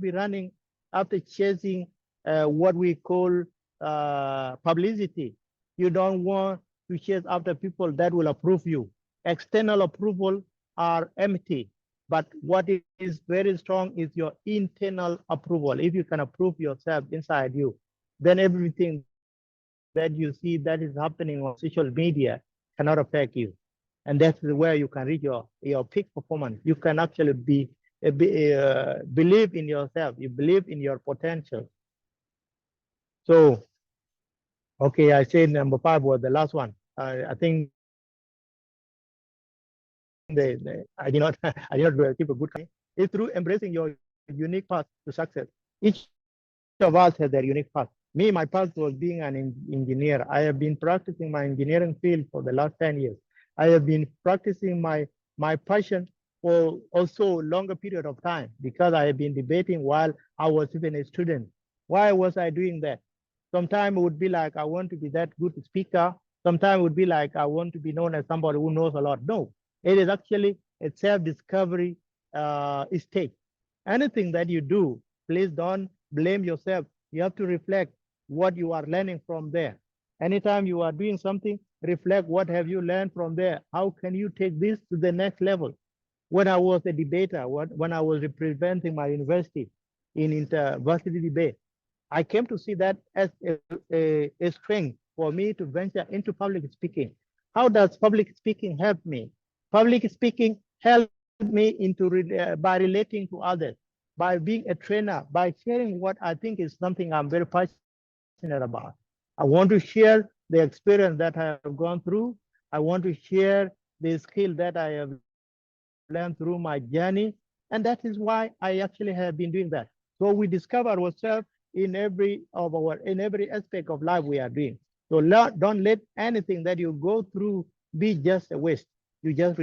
be running after chasing what we call publicity. You don't want to chase after people that will approve you. External approval are empty, but what is very strong is your internal approval. If you can approve yourself inside you, then everything that you see that is happening on social media cannot affect you. And that's where you can reach your peak performance. You can actually believe in yourself. You believe in your potential. So, okay, I said number 5 was the last one. I think I did not keep a good. It's through embracing your unique path to success. Each of us has their unique path. Me, my path was being an engineer. I have been practicing my engineering field for the last 10 years. I have been practicing my passion for also longer period of time because I have been debating while I was even a student. Why was I doing that? Sometimes it would be like, I want to be that good speaker. Sometimes it would be like, I want to be known as somebody who knows a lot. No, it is actually a self-discovery stage. Anything that you do, please don't blame yourself. You have to reflect what you are learning from there. Anytime you are doing something, reflect what have you learned from there. How can you take this to the next level? When I was a debater, when I was representing my university in inter-varsity debate, I came to see that as a strength for me to venture into public speaking. How does public speaking help me? Public speaking helped me by relating to others, by being a trainer, by sharing what I think is something I'm very passionate about. I want to share the experience that I have gone through. I want to share the skill that I have learned through my journey. And that is why I actually have been doing that. So we discover ourselves in every aspect of life we are doing. So don't let anything that you go through be just a waste. You just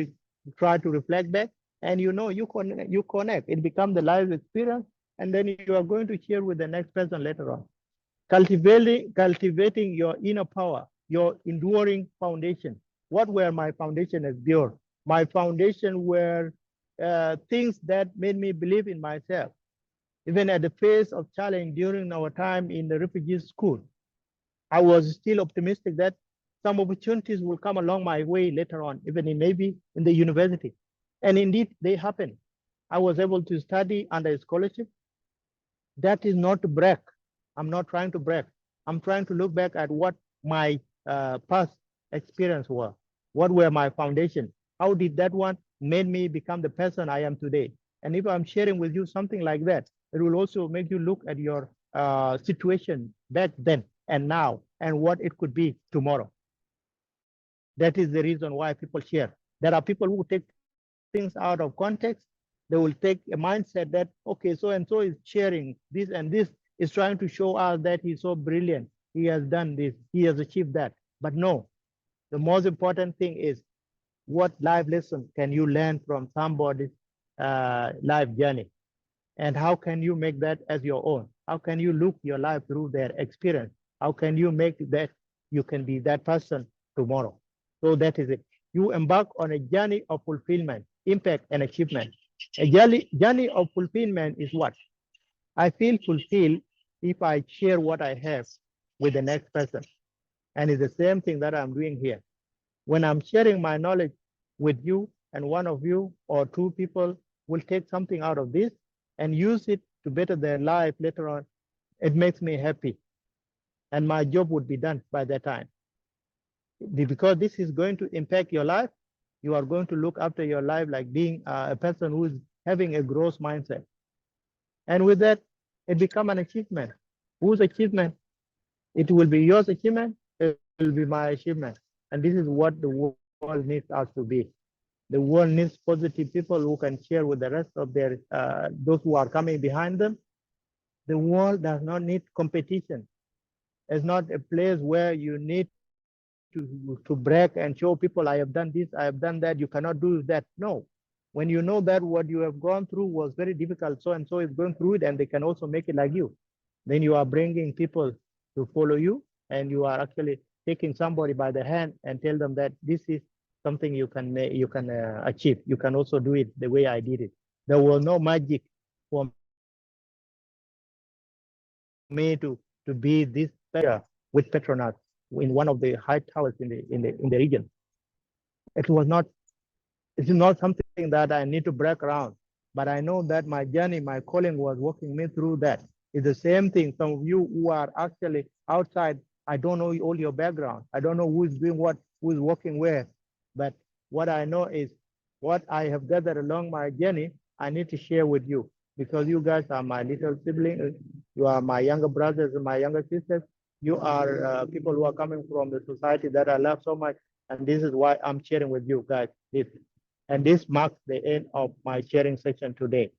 try to reflect back, and you connect. It becomes the life experience, and then you are going to share with the next person later on. Cultivating your inner power, your enduring foundation. What were my foundation as Bior? My foundation were things that made me believe in myself. Even at the face of challenge during our time in the refugee school, I was still optimistic that some opportunities will come along my way later on, even maybe in the university. And indeed, they happened. I was able to study under a scholarship. That is not to brag. I'm not trying to brag. I'm trying to look back at what my past experience were. What were my foundation? How did that one made me become the person I am today? And if I'm sharing with you something like that, it will also make you look at your situation back then and now and what it could be tomorrow. That is the reason why people share. There are people who take things out of context. They will take a mindset that, okay, so and so is sharing this and this is trying to show us that he's so brilliant. He has done this, he has achieved that. But no, the most important thing is what life lesson can you learn from somebody's life journey? And how can you make that as your own? How can you look your life through their experience? How can you make that you can be that person tomorrow? So that is it. You embark on a journey of fulfillment, impact, and achievement. A journey of fulfillment is what? I feel fulfilled if I share what I have with the next person. And it's the same thing that I'm doing here. When I'm sharing my knowledge with you, and one of you or two people will take something out of this and use it to better their life later on, it makes me happy. And my job would be done by that time. Because this is going to impact your life, you are going to look after your life like being a person who is having a growth mindset. And with that, it becomes an achievement. Whose achievement? It will be yours achievement, it will be my achievement. And this is what the world needs us to be. The world needs positive people who can share with the rest of their those who are coming behind them. The world does not need competition. It's not a place where you need to brag and show people, I have done this, I have done that, you cannot do that. No. When you know that what you have gone through was very difficult, so and so is going through it, and they can also make it like you. Then you are bringing people to follow you, and you are actually taking somebody by the hand and tell them that this is something you can achieve. You can also do it the way I did it. There was no magic for me to be this better with Petronas in one of the high towers in the region. It is not something that I need to brag around, but I know that my journey, my calling was walking me through that. It's the same thing. Some of you who are actually outside, I don't know all your background. I don't know who is doing what, who is working where, but what I know is what I have gathered along my journey, I need to share with you, because you guys are my little siblings. You are my younger brothers and my younger sisters. You are people who are coming from the society that I love so much. And this is why I'm sharing with you guys this. And this marks the end of my sharing section today.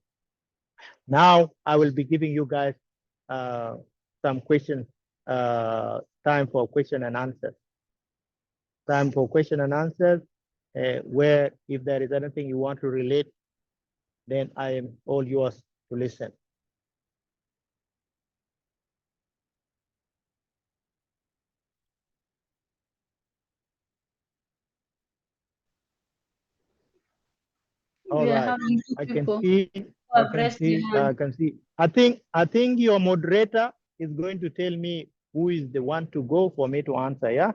Now I will be giving you guys some questions, time for question and answer. Time for question and answers, where if there is anything you want to relate, then I am all yours to listen. All We are right. having two I can people see. who I have can raised see. their hand. I can see. I think your moderator is going to tell me who is the one to go for me to answer. Yeah,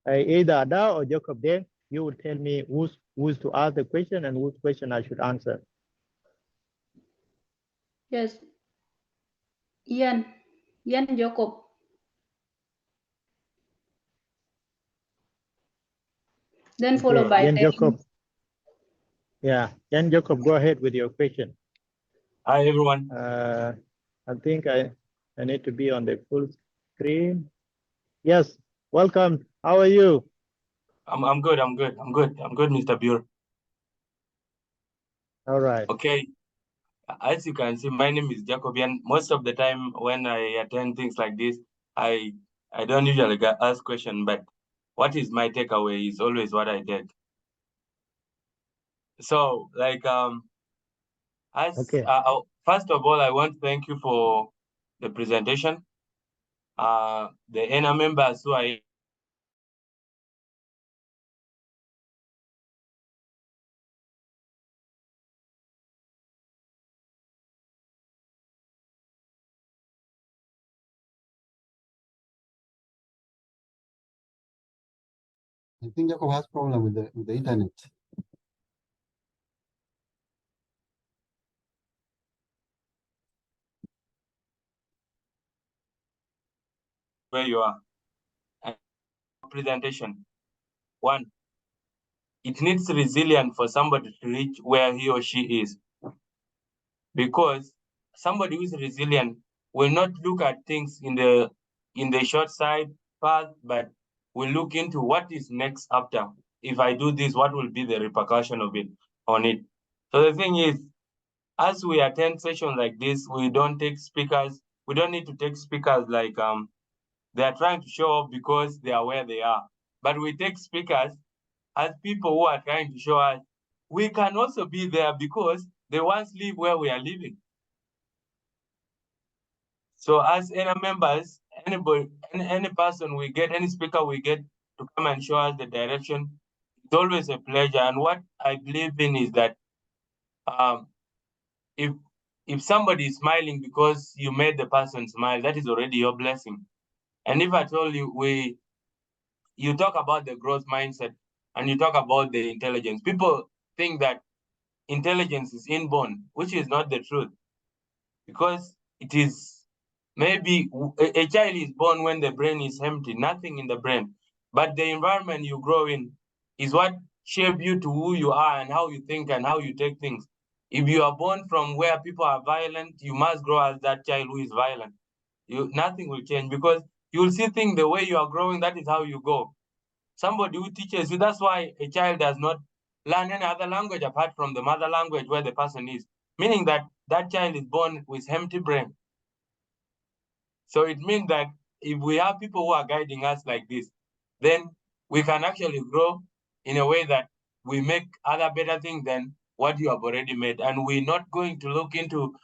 either Ada or Jacob. Then you will tell me who's to ask the question and whose question I should answer. Yes. Ian Jacob. Then followed by Jan Dennis. Jacob. Yeah, Jan Jacob, go ahead with your question. Hi, everyone. I think I need to be on the full screen. Yes, welcome. How are you? I'm good. I'm good, Mr. Bior. All right. Okay. As you can see, my name is Jacobian. Most of the time when I attend things like this, I don't usually ask questions, but what is my takeaway is always what I take. So, like, Okay. first of all, I want to thank you for the presentation. The ENA members who are I think Jacob has problem with the internet. where you are. Presentation. One, it needs resilience for somebody to reach where he or she is. Because somebody who is resilient will not look at things in the short side path, but will look into what is next after. If I do this, what will be the repercussion of it on it? So the thing is, as we attend sessions like this, we don't take speakers. We don't need to take speakers like they are trying to show off because they are where they are. But we take speakers as people who are trying to show us we can also be there because they once live where we are living. So as ENA members, anybody, any person we get, any speaker we get to come and show us the direction, it's always a pleasure. And what I believe in is that if somebody is smiling because you made the person smile, that is already your blessing. And if I told you you talk about the growth mindset and you talk about the intelligence, people think that intelligence is inborn, which is not the truth, because it is maybe a child is born when the brain is empty, nothing in the brain, but the environment you grow in is what shape you to who you are and how you think and how you take things. If you are born from where people are violent, you must grow as that child who is violent. Nothing will change because you will see things the way you are growing, that is how you go. Somebody who teaches you, that's why a child does not learn any other language apart from the mother language where the person is, meaning that that child is born with empty brain. So it means that if we have people who are guiding us like this, then we can actually grow in a way that we make other better things than what you have already made. And we're not going to look into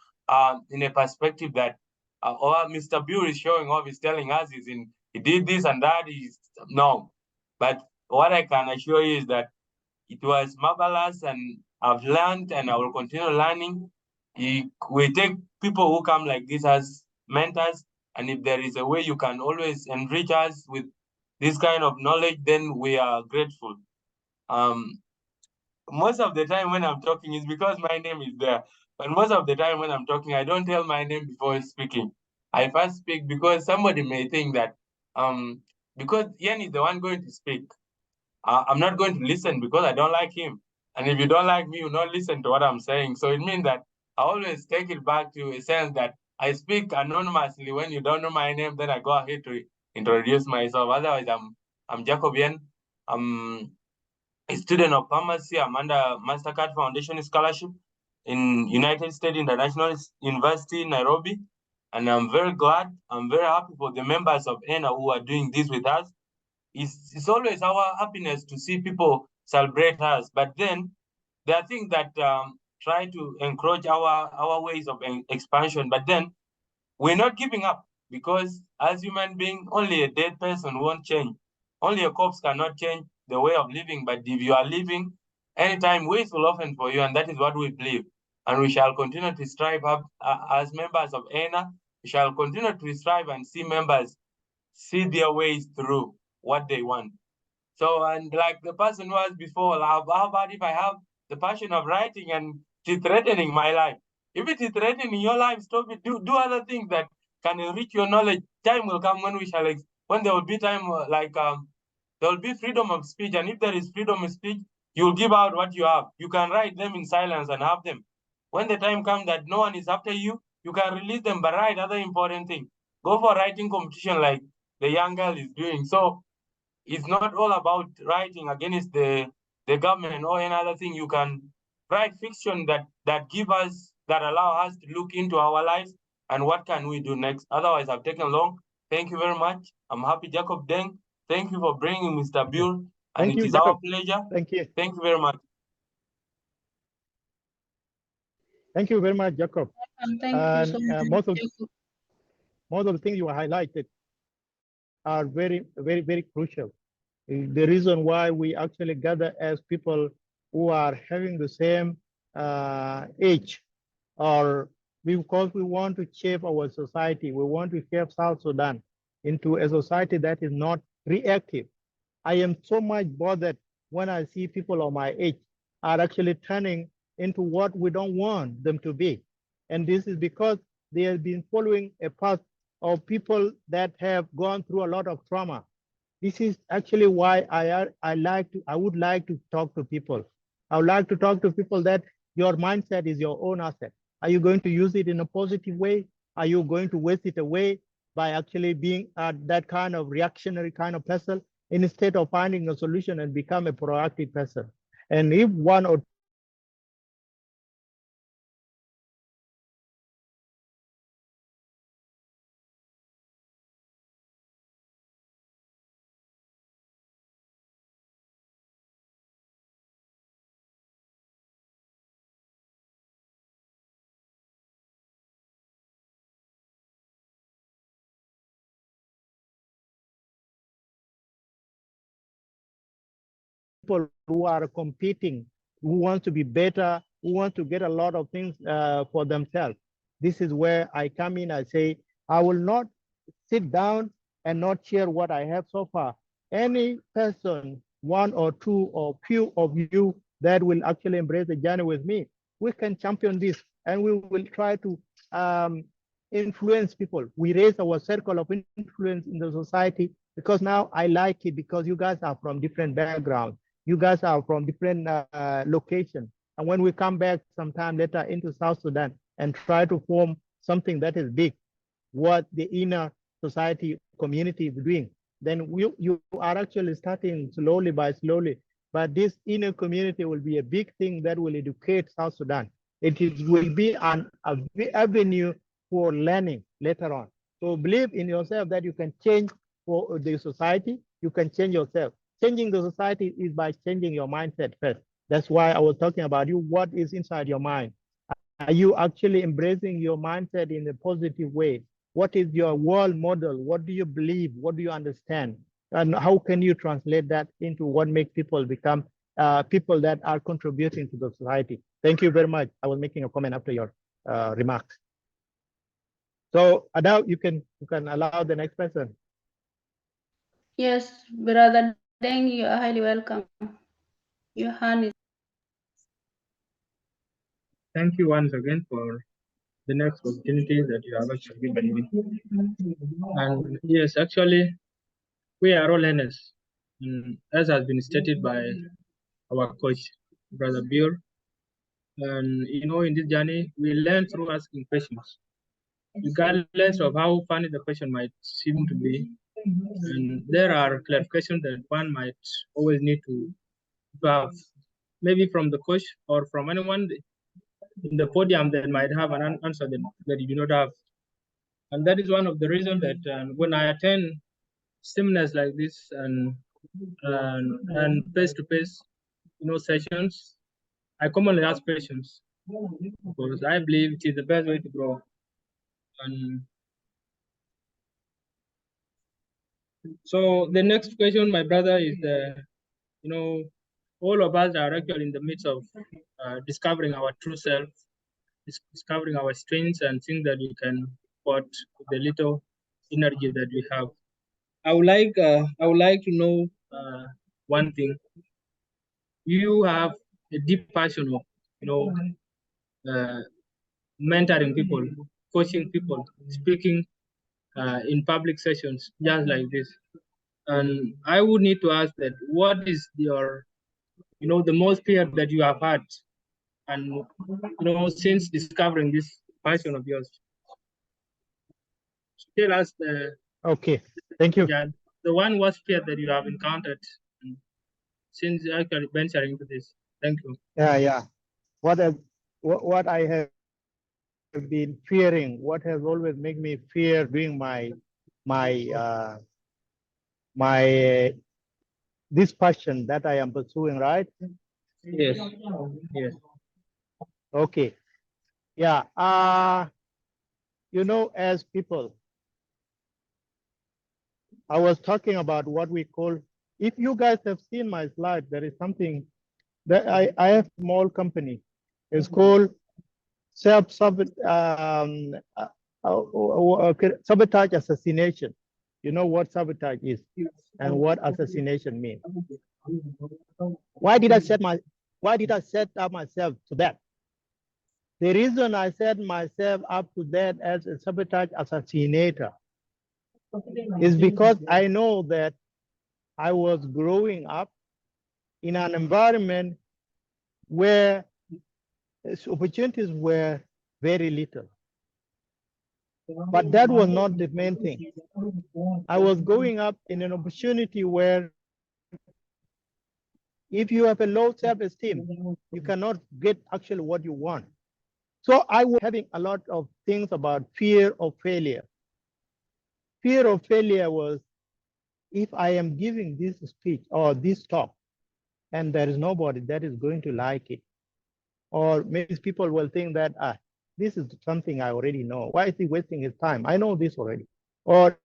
in a perspective that or Mr. Bior is showing off, is telling us he did this and that. No. But what I can assure you is that it was marvelous, and I've learned and I will continue learning. We take people who come like this as mentors, and if there is a way you can always enrich us with this kind of knowledge, then we are grateful. Most of the time when I'm talking is because my name is there, but most of the time when I'm talking, I don't tell my name before speaking. I first speak because somebody may think that because Ian is the one going to speak, I'm not going to listen because I don't like him. And if you don't like me, you not listen to what I'm saying. So it means that I always take it back to a sense that I speak anonymously. When you don't know my name, then I go ahead to introduce myself. Otherwise, I'm Jacobian. I'm a student of pharmacy. I'm under MasterCard Foundation Scholarship. in United States International University, Nairobi. And I'm very glad, I'm very happy for the members of ENA who are doing this with us. It's always our happiness to see people celebrate us, but then there are things that try to encroach our ways of expansion, but then we're not giving up, because as human beings, only a dead person won't change. Only a corpse cannot change the way of living, but if you are living, anytime ways will open for you, and that is what we believe. And we shall continue to strive up as members of ENA. We shall continue to strive and see members see their ways through what they want. So, and like the person was before, how about if I have the passion of writing and it's threatening my life? If it is threatening your life, stop it. Do other things that can enrich your knowledge. Time will come when we shall, when there will be time, there will be freedom of speech. And if there is freedom of speech, you will give out what you have. You can write them in silence and have them. When the time comes that no one is after you, you can release them, but write other important things. Go for writing competition like the young girl is doing. So it's not all about writing against the government or any other thing. You can write fiction that give us, that allow us to look into our lives and what can we do next. Otherwise, I've taken long. Thank you very much. I'm happy, Jacob Deng. Thank you for bringing Mr. Bior, and it is our pleasure. Thank you. Thank you very much. Thank you very much, Jacob. Thank you so much. Most of the things you highlighted are very, very, very crucial. The reason why we actually gather as people who are having the same age, or because we want to shape our society, we want to shape South Sudan into a society that is not reactive. I am so much bothered when I see people of my age are actually turning into what we don't want them to be. And this is because they have been following a path of people that have gone through a lot of trauma. This is actually why I would like to talk to people. I would like to talk to people that your mindset is your own asset. Are you going to use it in a positive way? Are you going to waste it away by actually being that kind of reactionary kind of person, instead of finding a solution and become a proactive person? And if one or people who are competing, who want to be better, who want to get a lot of things for themselves. This is where I come in. I say, I will not sit down and not share what I have so far. Any person, one or two or few of you that will actually embrace the journey with me, we can champion this, and we will try to influence people. We raise our circle of influence in the society, because now I like it, because you guys are from different backgrounds. You guys are from different locations. And when we come back sometime later into South Sudan and try to form something that is big, what the inner society community is doing, then you are actually starting slowly by slowly. But this inner community will be a big thing that will educate South Sudan. It will be an avenue for learning later on. So believe in yourself that you can change for the society, you can change yourself. Changing the society is by changing your mindset first. That's why I was talking about you. What is inside your mind? Are you actually embracing your mindset in a positive way? What is your world model? What do you believe? What do you understand? And how can you translate that into what makes people become people that are contributing to the society? Thank you very much. I was making a comment after your remarks. So Adao, you can allow the next person. Yes, Brother Deng, you are highly welcome. Your hand is. Thank you once again for the next opportunity that you have actually given me. And yes, actually, we are all learners, as has been stated by our coach, Brother Bior. And in this journey, we learn through asking questions, regardless of how funny the question might seem to be. And there are clarifications that one might always need to have, maybe from the coach or from anyone in the podium that might have an answer that you do not have. And that is one of the reasons that when I attend seminars like this and face-to-face, sessions, I commonly ask questions because I believe it is the best way to grow. And so the next question, my brother, is all of us are actually in the midst of discovering our true self, discovering our strengths and things that we can put with the little energy that we have. I would like to know one thing. You have a deep passion of uh, mentoring people, coaching people, speaking in public sessions just like this. And I would need to ask that what is your the most fear that you have had and since discovering this passion of yours? Tell us Okay, thank you. The one worst fear that you have encountered since actually venturing into this. Thank you. Yeah. What I have been fearing, what has always made me fear doing this passion that I am pursuing, right? Yes. Yes. Okay. Yeah. As people, I was talking about what we call, if you guys have seen my slide, there is something that I have a small company. It's called sabotage assassination. You know what sabotage is and what assassination means. Why did I set up myself to that? The reason I set myself up to that as a sabotage assassinator is because I know that I was growing up in an environment where opportunities were very little. But that was not the main thing. I was growing up in an opportunity where if you have a low self-esteem, you cannot get actually what you want. So I was having a lot of things about fear of failure. Fear of failure was, if I am giving this speech or this talk, and there is nobody that is going to like it, or maybe people will think that, this is something I already know. Why is he wasting his time? I know this already. Or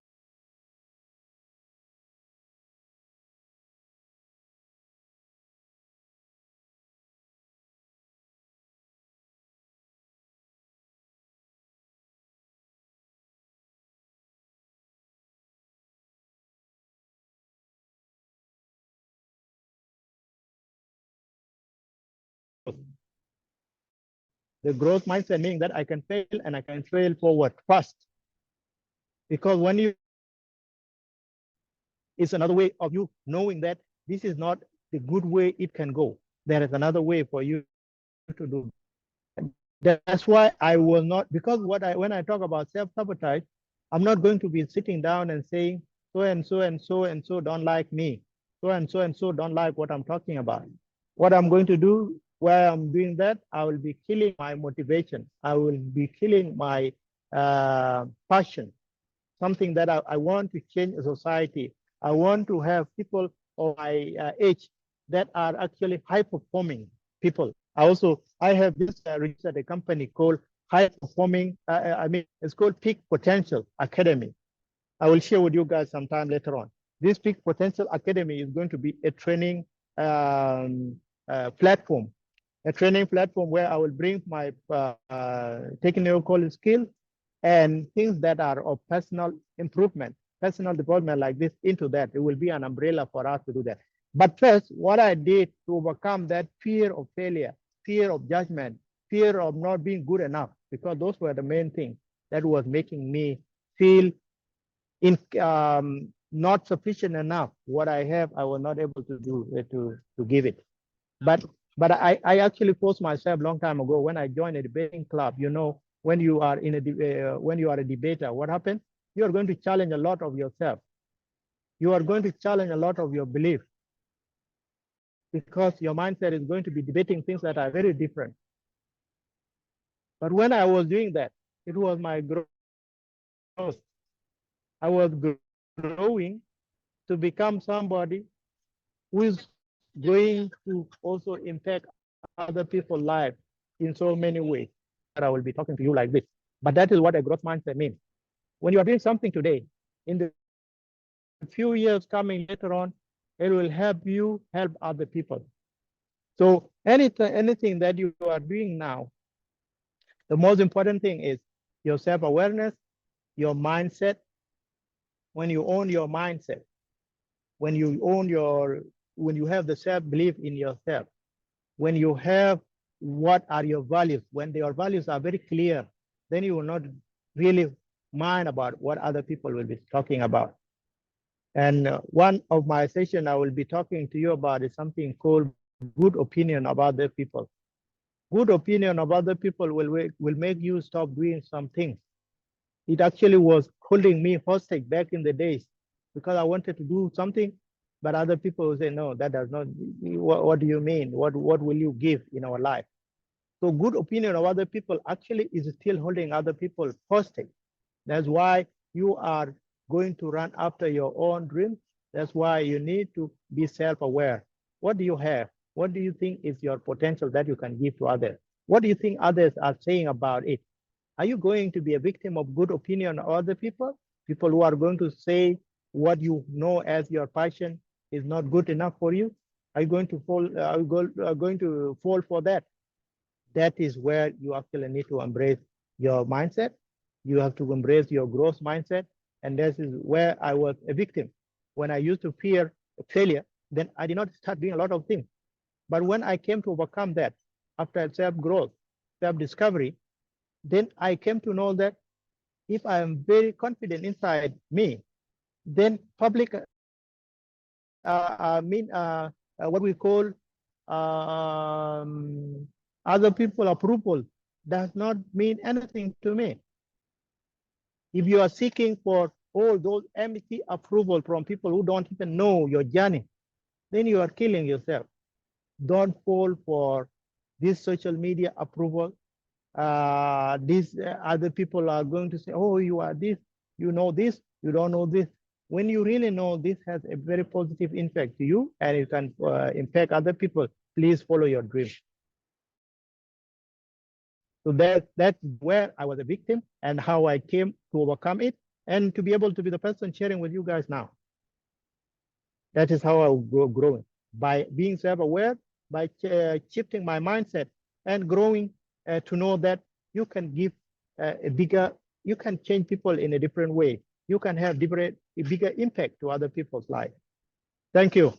the growth mindset meaning that I can fail and I can fail forward fast. Because when you, it's another way of you knowing that this is not the good way it can go. There is another way for you to do. That's why I will not, because when I talk about self-sabotage, I'm not going to be sitting down and saying so and so and so and so don't like me. So and so and so don't like what I'm talking about. What I'm going to do while I'm doing that, I will be killing my motivation. I will be killing my passion, something that I want to change a society. I want to have people of my age that are actually high performing people. I have this registered a company called High Performing, it's called Peak Potential Academy. I will share with you guys sometime later on. This Peak Potential Academy is going to be a training platform, where I will bring my technical skills and things that are of personal improvement, personal development like this into that. It will be an umbrella for us to do that. But first, what I did to overcome that fear of failure, fear of judgment, fear of not being good enough, because those were the main things that was making me feel not sufficient enough. What I have, I was not able to do to give it. But I actually forced myself a long time ago when I joined a debating club. You know, when you are in when you are a debater, what happens? You are going to challenge a lot of yourself. You are going to challenge a lot of your belief, because your mindset is going to be debating things that are very different. But when I was doing that, it was my growth. I was growing to become somebody who is going to also impact other people's lives in so many ways. That I will be talking to you like this. But that is what a growth mindset means. When you are doing something today, in the few years coming later on, it will help you help other people. So anything that you are doing now, the most important thing is your self-awareness, your mindset. When you own your mindset, when you have the self-belief in yourself, when you have what are your values, when your values are very clear, then you will not really mind about what other people will be talking about. And one of my sessions I will be talking to you about is something called good opinion of other people. Good opinion of other people will make you stop doing some things. It actually was holding me hostage back in the days because I wanted to do something, but other people will say, no, that does not, what do you mean? What will you give in our life? So good opinion of other people actually is still holding other people hostage. That's why you are going to run after your own dreams. That's why you need to be self-aware. What do you have? What do you think is your potential that you can give to others? What do you think others are saying about it? Are you going to be a victim of good opinion of other people? People who are going to say what you know as your passion is not good enough for you? Are you going to fall? Are you going to fall for that? That is where you actually need to embrace your mindset. You have to embrace your growth mindset. And this is where I was a victim. When I used to fear failure, then I did not start doing a lot of things. But when I came to overcome that, after self-growth, self-discovery, then I came to know that if I am very confident inside me, then public, what we call other people approval does not mean anything to me. If you are seeking for all those empty approval from people who don't even know your journey, then you are killing yourself. Don't fall for this social media approval. These other people are going to say, oh, you are this, you know this, you don't know this. When you really know this has a very positive impact to you and it can impact other people, please follow your dream. So that's where I was a victim and how I came to overcome it and to be able to be the person sharing with you guys now. That is how I will grow, by being self-aware, by shifting my mindset and growing to know that you can give you can change people in a different way. You can have a bigger impact to other people's life. Thank you.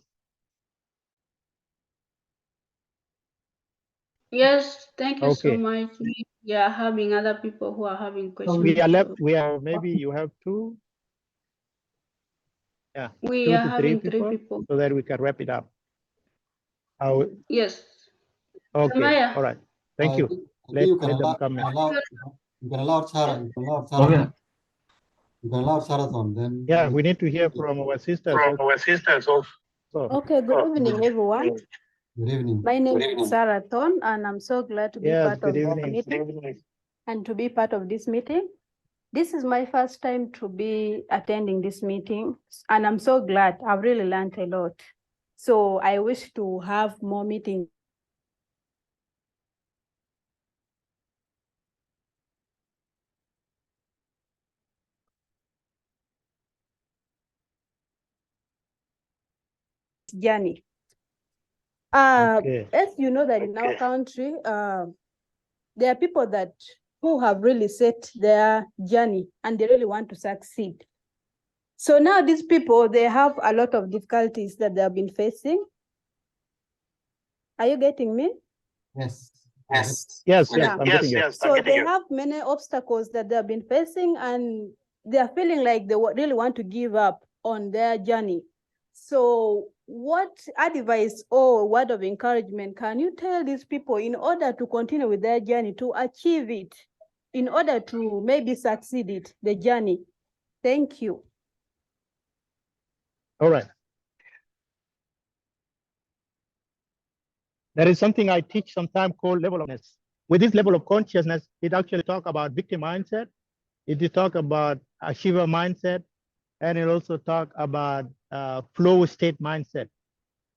Yes, thank you so Okay. much. We are having other people who are having questions. We are left. We are maybe you have two. Yeah, We 2 are to 3 having people, 3 people. so that we can wrap it up. Yes. Okay. Samaya. All right. Thank you. I think Let them come in. you can allow Sarah. You can allow Sarah. Okay. You can allow Sarah on. Then Yeah, we need to hear from our sisters. Also. Okay, good evening, everyone. Good evening. My name is Sarah Thorn, and I'm so glad to be Yes, part of good this evening. meeting and to be part of this meeting. This is my first time to be attending this meeting, and I'm so glad. I've really learned a lot. So I wish to have more meetings. Journey. Okay. As you know that in our country, there are people who have really set their journey and they really want to succeed. So now these people, they have a lot of difficulties that they have been facing. Are you getting me? Yes. Yes, Yeah. I'm getting you. So they have many obstacles that they have been facing, and they are feeling like they really want to give up on their journey. So what advice or word of encouragement can you tell these people in order to continue with their journey, to achieve it, in order to maybe succeed it, the journey? Thank you. All right. There is something I teach sometimes called level of awareness. with this level of consciousness, it actually talk about victim mindset. It talk about achiever mindset, and it also talk about flow state mindset.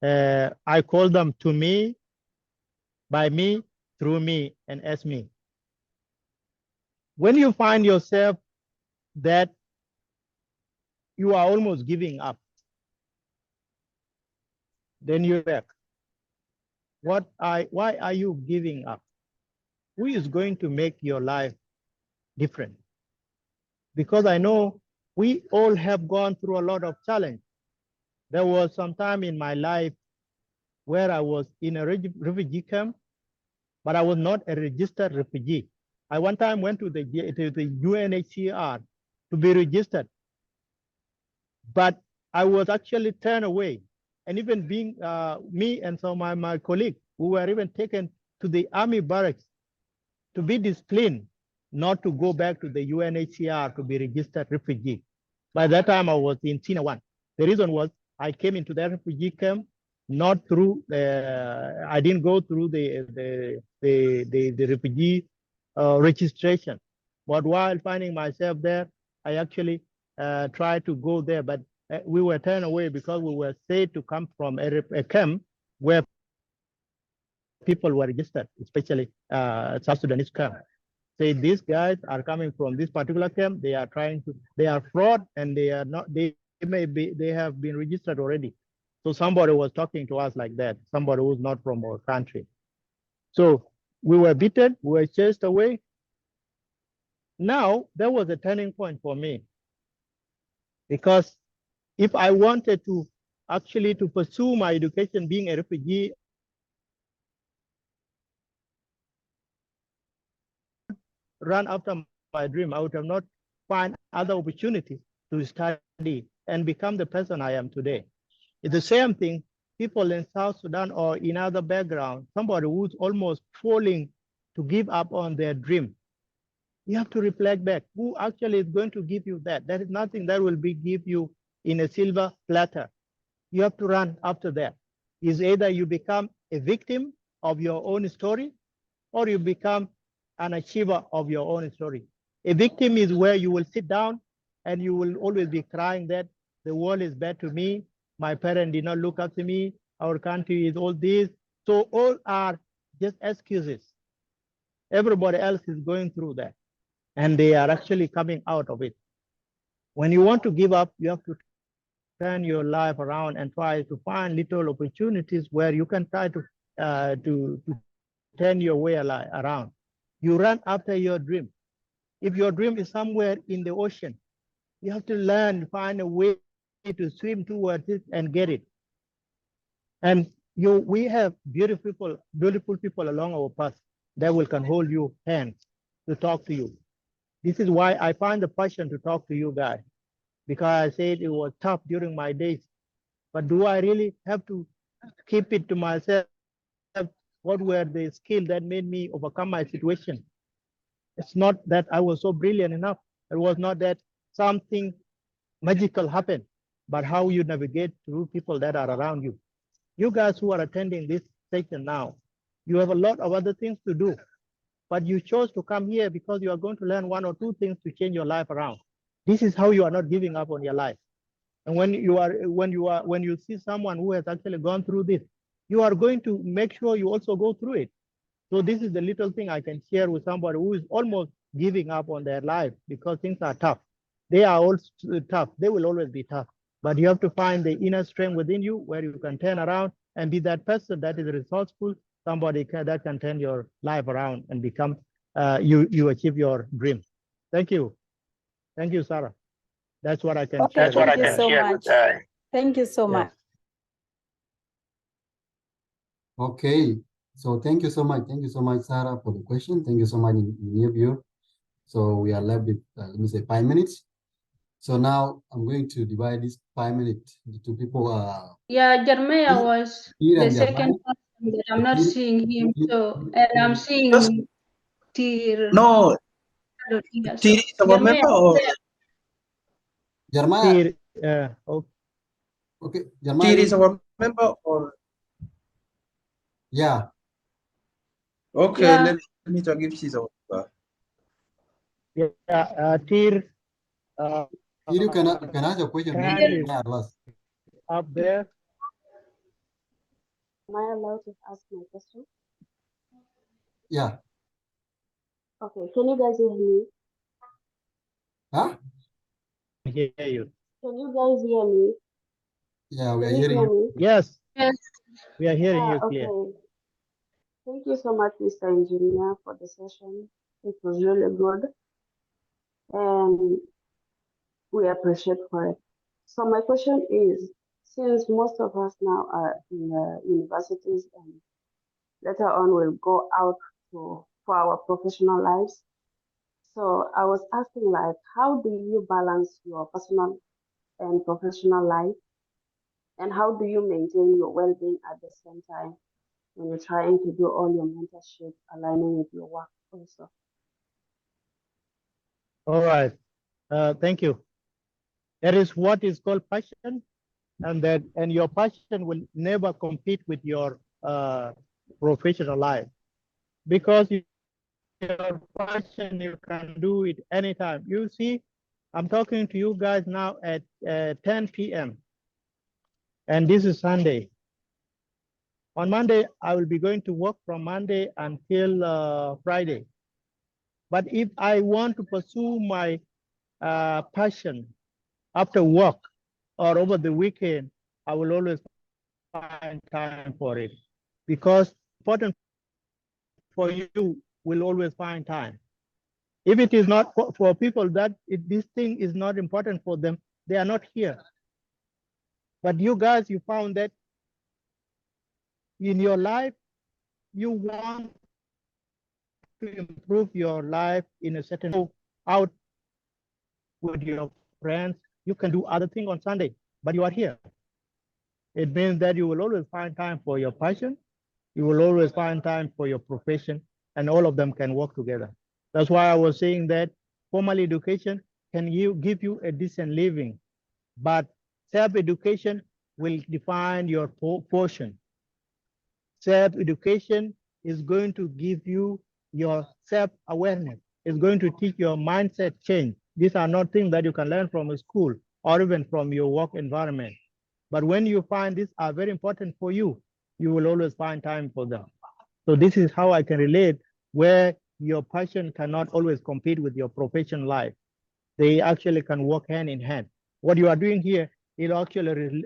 I call them to me, by me, through me, and as me. When you find yourself that you are almost giving up, then you're back. Why are you giving up? Who is going to make your life different? Because I know we all have gone through a lot of challenge. There was some time in my life where I was in a refugee camp, but I was not a registered refugee. I one time went to the UNHCR to be registered, but I was actually turned away. And even being me and some of my colleagues who were even taken to the army barracks to be disciplined, not to go back to the UNHCR to be registered refugee. By that time, I was in Tina 1. The reason was I came into the refugee camp not through I didn't go through the refugee registration. But while finding myself there, I actually tried to go there, but we were turned away because we were said to come from a camp where people were registered, especially South Sudanese camp. Say these guys are coming from this particular camp. They are they are fraud, and they are not. They have been registered already. So somebody was talking to us like that. Somebody who's not from our country. So we were beaten. We were chased away. Now there was a turning point for me, because if I wanted to actually to pursue my education, being a refugee, run after my dream, I would have not find other opportunities to study and become the person I am today. It's the same thing, people in South Sudan or in other background, somebody who's almost falling to give up on their dream. You have to reflect back, who actually is going to give you that? That is nothing that will be give you in a silver platter. You have to run after that. Is either you become a victim of your own story, or you become an achiever of your own story. A victim is where you will sit down and you will always be crying that the world is bad to me, my parents did not look after me, our country is all this. So all are just excuses. Everybody else is going through that, and they are actually coming out of it. When you want to give up, you have to turn your life around and try to find little opportunities where you can try to turn your way around. You run after your dream. If your dream is somewhere in the ocean, you have to learn, find a way to swim towards it and get it. And we have beautiful people along our path that can hold you hands to talk to you. This is why I find the passion to talk to you guys, because I said it was tough during my days. But do I really have to keep it to myself? What were the skills that made me overcome my situation? It's not that I was so brilliant enough. It was not that something magical happened, but how you navigate through people that are around you. You guys who are attending this session now, you have a lot of other things to do, but you chose to come here because you are going to learn one or two things to change your life around. This is how you are not giving up on your life. And when you see someone who has actually gone through this, you are going to make sure you also go through it. So this is the little thing I can share with somebody who is almost giving up on their life because things are tough. They are all tough. They will always be tough. But you have to find the inner strength within you where you can turn around and be that person that is resourceful, somebody that can turn your life around and become, you achieve your dream. Thank you. Thank you, Sarah. That's what I can share. Okay, thank you so much. Thank you so much. Okay, so thank you so much. Thank you so much, Sarah, for the question. Thank you so much, Eng Bior. So we are left with, let me say, 5 minutes. So now I'm going to divide this 5 minutes into people. Yeah, Jeremiah was the second person that I'm not seeing him. So, and I'm seeing Tir. No, Tir is our member or Jeremiah? Okay, Jeremiah is our member or? Yeah. Okay, Yeah. let me talk if she's over. Yeah, Tir, You can ask your question, then kindly yeah, last. up there. Am I allowed to ask my question? Yeah. Okay, can you guys hear me? Huh? Hear you. Can you guys hear me? Yeah, we are Can you hearing hear you. me? Yes, Yes. we are hearing Yeah, you clear. okay. Thank you so much, Mr. Engineer, for the session. It was really good, and we appreciate for it. So my question is, since most of us now are in universities and later on will go out for our professional lives, so I was asking like, how do you balance your personal and professional life, and how do you maintain your well-being at the same time when you're trying to do all your mentorship aligning with your work also? All right. Thank you. That is what is called passion, and your passion will never compete with your professional life, because your passion you can do it anytime. You see, I'm talking to you guys now at 10 p.m. and this is Sunday. On Monday, I will be going to work from Monday until Friday. But if I want to pursue my passion after work or over the weekend, I will always find time for it, because important for you will always find time. If it is not for people that this thing is not important for them, they are not here. But you guys, you found that in your life, you want to improve your life in a certain way, out with your friends. You can do other things on Sunday, but you are here. It means that you will always find time for your passion. You will always find time for your profession, and all of them can work together. That's why I was saying that formal education can give you a decent living, but self-education will define your portion. Self-education is going to give you your self-awareness. It's going to teach your mindset change. These are not things that you can learn from a school or even from your work environment. But when you find these are very important for you, you will always find time for them. So this is how I can relate, where your passion cannot always compete with your professional life. They actually can work hand in hand. What you are doing here, it actually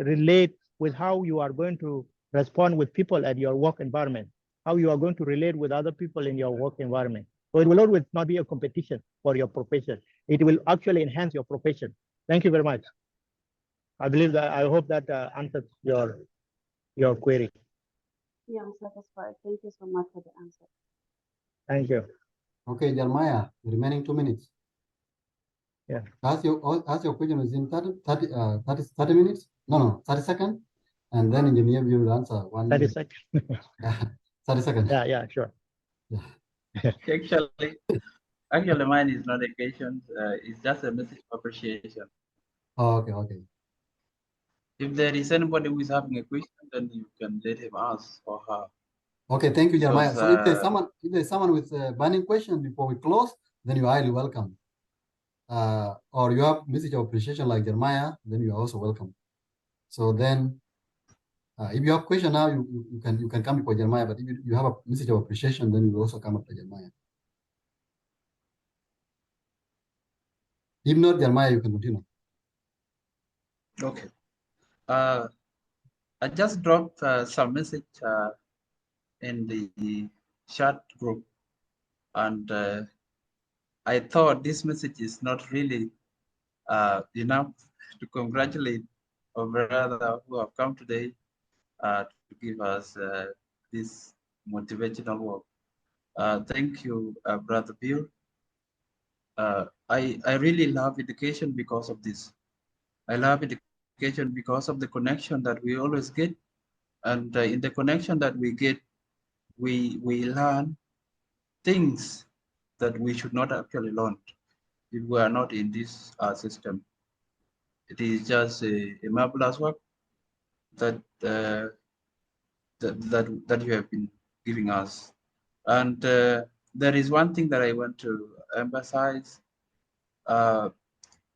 relate with how you are going to respond with people at your work environment, how you are going to relate with other people in your work environment. So it will always not be a competition for your profession. It will actually enhance your profession. Thank you very much. I believe that, I hope that answers your query. Yeah, I'm satisfied. Thank you so much for the answer. Thank you. Okay, Jeremiah, the remaining 2 minutes. Yeah. Ask your question within 30 minutes. No, 30 seconds. And then engineer will answer 1 30 minute. seconds. 30 seconds. Yeah, sure. Yeah. Actually, mine is not a question. It's just a message of appreciation. Oh, okay. If there is anybody who is having a question, then you can let him ask or her. Okay, thank you, Jeremiah. Because, So if there's someone with a burning question before we close, then you're highly welcome. Or you have message of appreciation like Jeremiah, then you are also welcome. So then, if you have question now, you can come before Jeremiah. But if you have a message of appreciation, then you also come after Jeremiah. If not, Jeremiah, you can continue. okay. I just dropped some message in the chat group, and I thought this message is not really enough to congratulate our brother who have come today to give us this motivational work. Thank you, Brother Bill. I really love education because of this. I love education because of the connection that we always get. And in the connection that we get, we learn things that we should not actually learn if we are not in this system. It is just a marvelous work that, that you have been giving us. And there is one thing that I want to emphasize.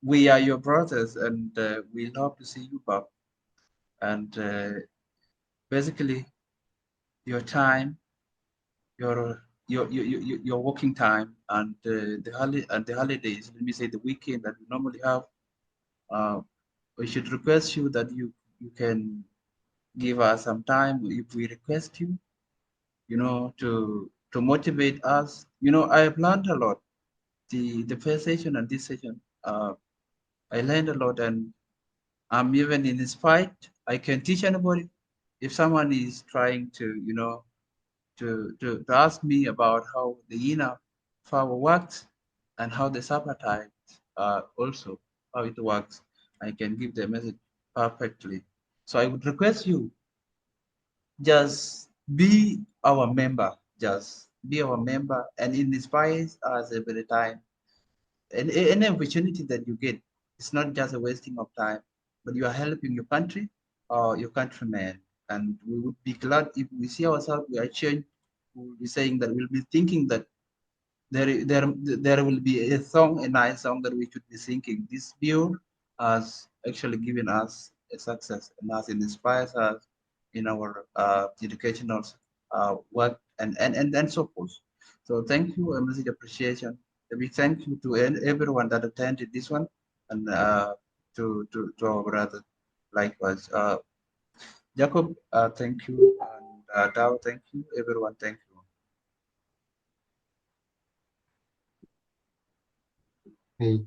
We are your brothers, and we love to see you back. And basically, your time, your working time, and the holidays. Let me say the weekend that we normally have. We should request you that you can give us some time if we request you. To motivate us. I have learned a lot. The first session and this session, I learned a lot, and I'm even inspired. I can teach anybody. If someone is trying to ask me about how the ENA power works and how the subtype also how it works, I can give the message perfectly. So I would request you, just be our member. Just be our member, and it inspires us every time. And any opportunity that you get, it's not just a wasting of time, but you are helping your country or your countrymen. And we would be glad if we see ourselves, we are changed. We will be saying that we'll be thinking that there will be a song, a nice song that we should be singing. This view has actually given us a success and has inspires us in our educational work and so forth. So thank you, a message appreciation. A big thank you to everyone that attended this one, and to our brother likewise. Jacob, thank you, and Dao, thank you, everyone, thank you. Okay.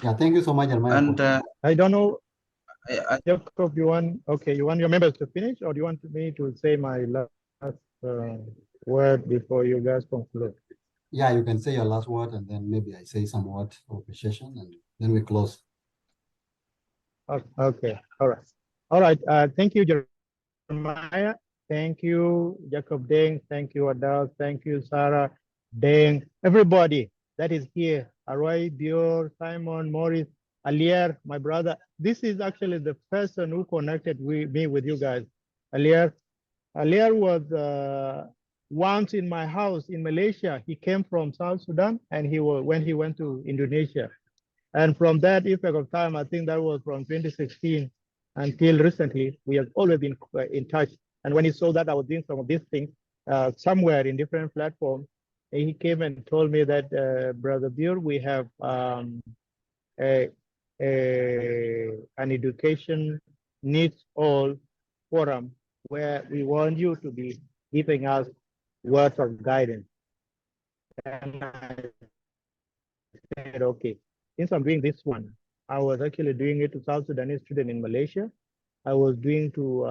Yeah, thank you so much, Jeremiah. And I don't know, I, Jacob, you want your members to finish, or do you want me to say my last word before you guys conclude? Yeah, you can say your last word, and then maybe I say some word of appreciation, and then we close. Okay, all right. Thank you, Jeremiah. Thank you, Jacob Deng. Thank you, Adele. Thank you, Sarah, Deng, everybody that is here. Aroy, Bior, Simon, Morris, Alier, my brother. This is actually the person who connected me with you guys. Alier was once in my house in Malaysia. He came from South Sudan, and when he went to Indonesia. And from that effect of time, I think that was from 2016 until recently, we have always been in touch. And when he saw that I was doing some of these things somewhere in different platforms, he came and told me that, Brother Bior, we have an education needs all forum where we want you to be giving us words of guidance. And I said, okay, since I'm doing this one, I was actually doing it to South Sudanese students in Malaysia. I was doing to,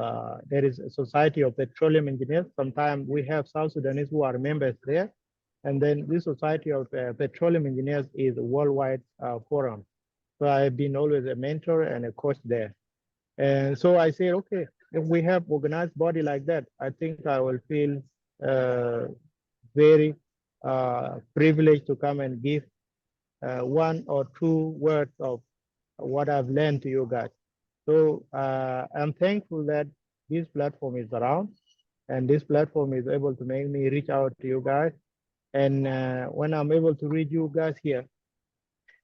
there is a Society of Petroleum Engineers. Sometimes we have South Sudanese who are members there. And then this Society of Petroleum Engineers is a worldwide forum. So I've been always a mentor and a coach there. And so I said, okay, if we have organized body like that, I think I will feel very privileged to come and give one or two words of what I've learned to you guys. So I'm thankful that this platform is around, and this platform is able to make me reach out to you guys. And when I'm able to reach you guys here,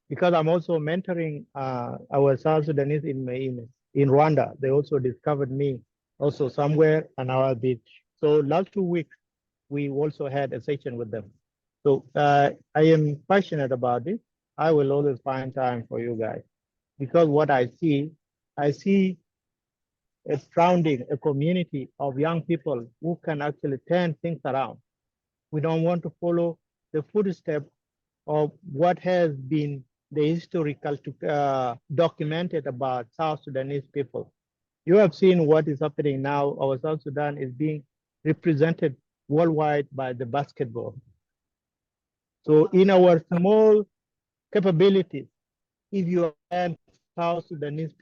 because I'm also mentoring our South Sudanese in Rwanda, they also discovered me also somewhere on our beach. So last 2 weeks, we also had a session with them. So I am passionate about this. I will always find time for you guys, because what I see a surrounding, a community of young people who can actually turn things around. We don't want to follow the footsteps of what has been the historical documented about South Sudanese people. You have seen what is happening now. Our South Sudan is being represented worldwide by the basketball. So in our small capabilities, if you have South Sudanese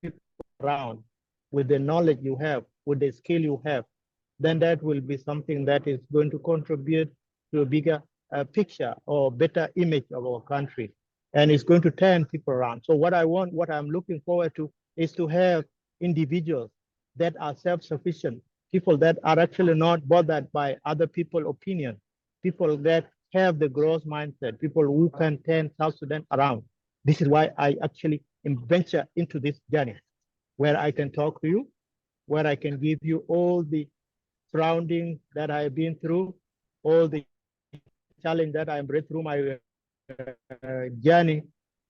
people around with the knowledge you have, with the skill you have, then that will be something that is going to contribute to a bigger picture or better image of our country. And it's going to turn people around. So what I'm looking forward to is to have individuals that are self-sufficient, people that are actually not bothered by other people's opinion, people that have the growth mindset, people who can turn South Sudan around. This is why I actually venture into this journey, where I can talk to you, where I can give you all the surroundings that I've been through, all the challenge that I'm read through my journey,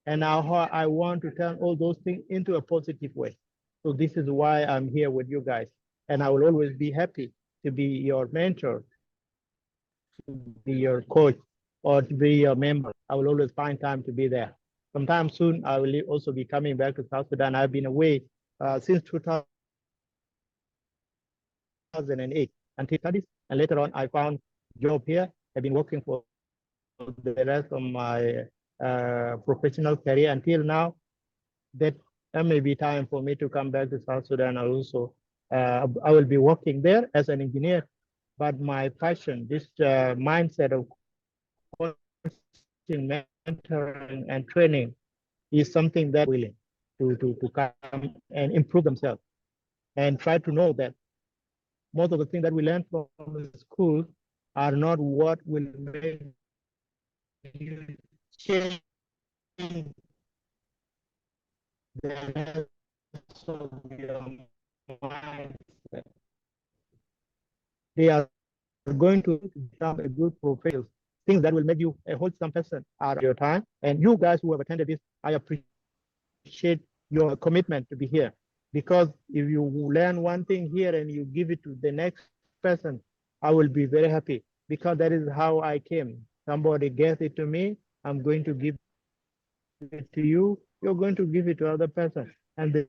and how I want to turn all those things into a positive way. So this is why I'm here with you guys, and I will always be happy to be your mentor, to be your coach, or to be your member. I will always find time to be there. Sometime soon, I will also be coming back to South Sudan. I've been away since 2008 until studies, and later on, I found job here. I've been working for the rest of my professional career until now. That may be time for me to come back to South Sudan. I also I will be working there as an engineer, but my passion, this mindset of coaching, mentoring, and training is something that willing to come and improve themselves and try to know that most of the things that we learn from the school are not what will make you change the rest of your mindset. They are going to become a good professional. Things that will make you a wholesome person are your time. And you guys who have attended this, I appreciate your commitment to be here. Because if you learn one thing here and you give it to the next person, I will be very happy, because that is how I came. Somebody gave it to me, I'm going to give it to you, you're going to give it to other person. And the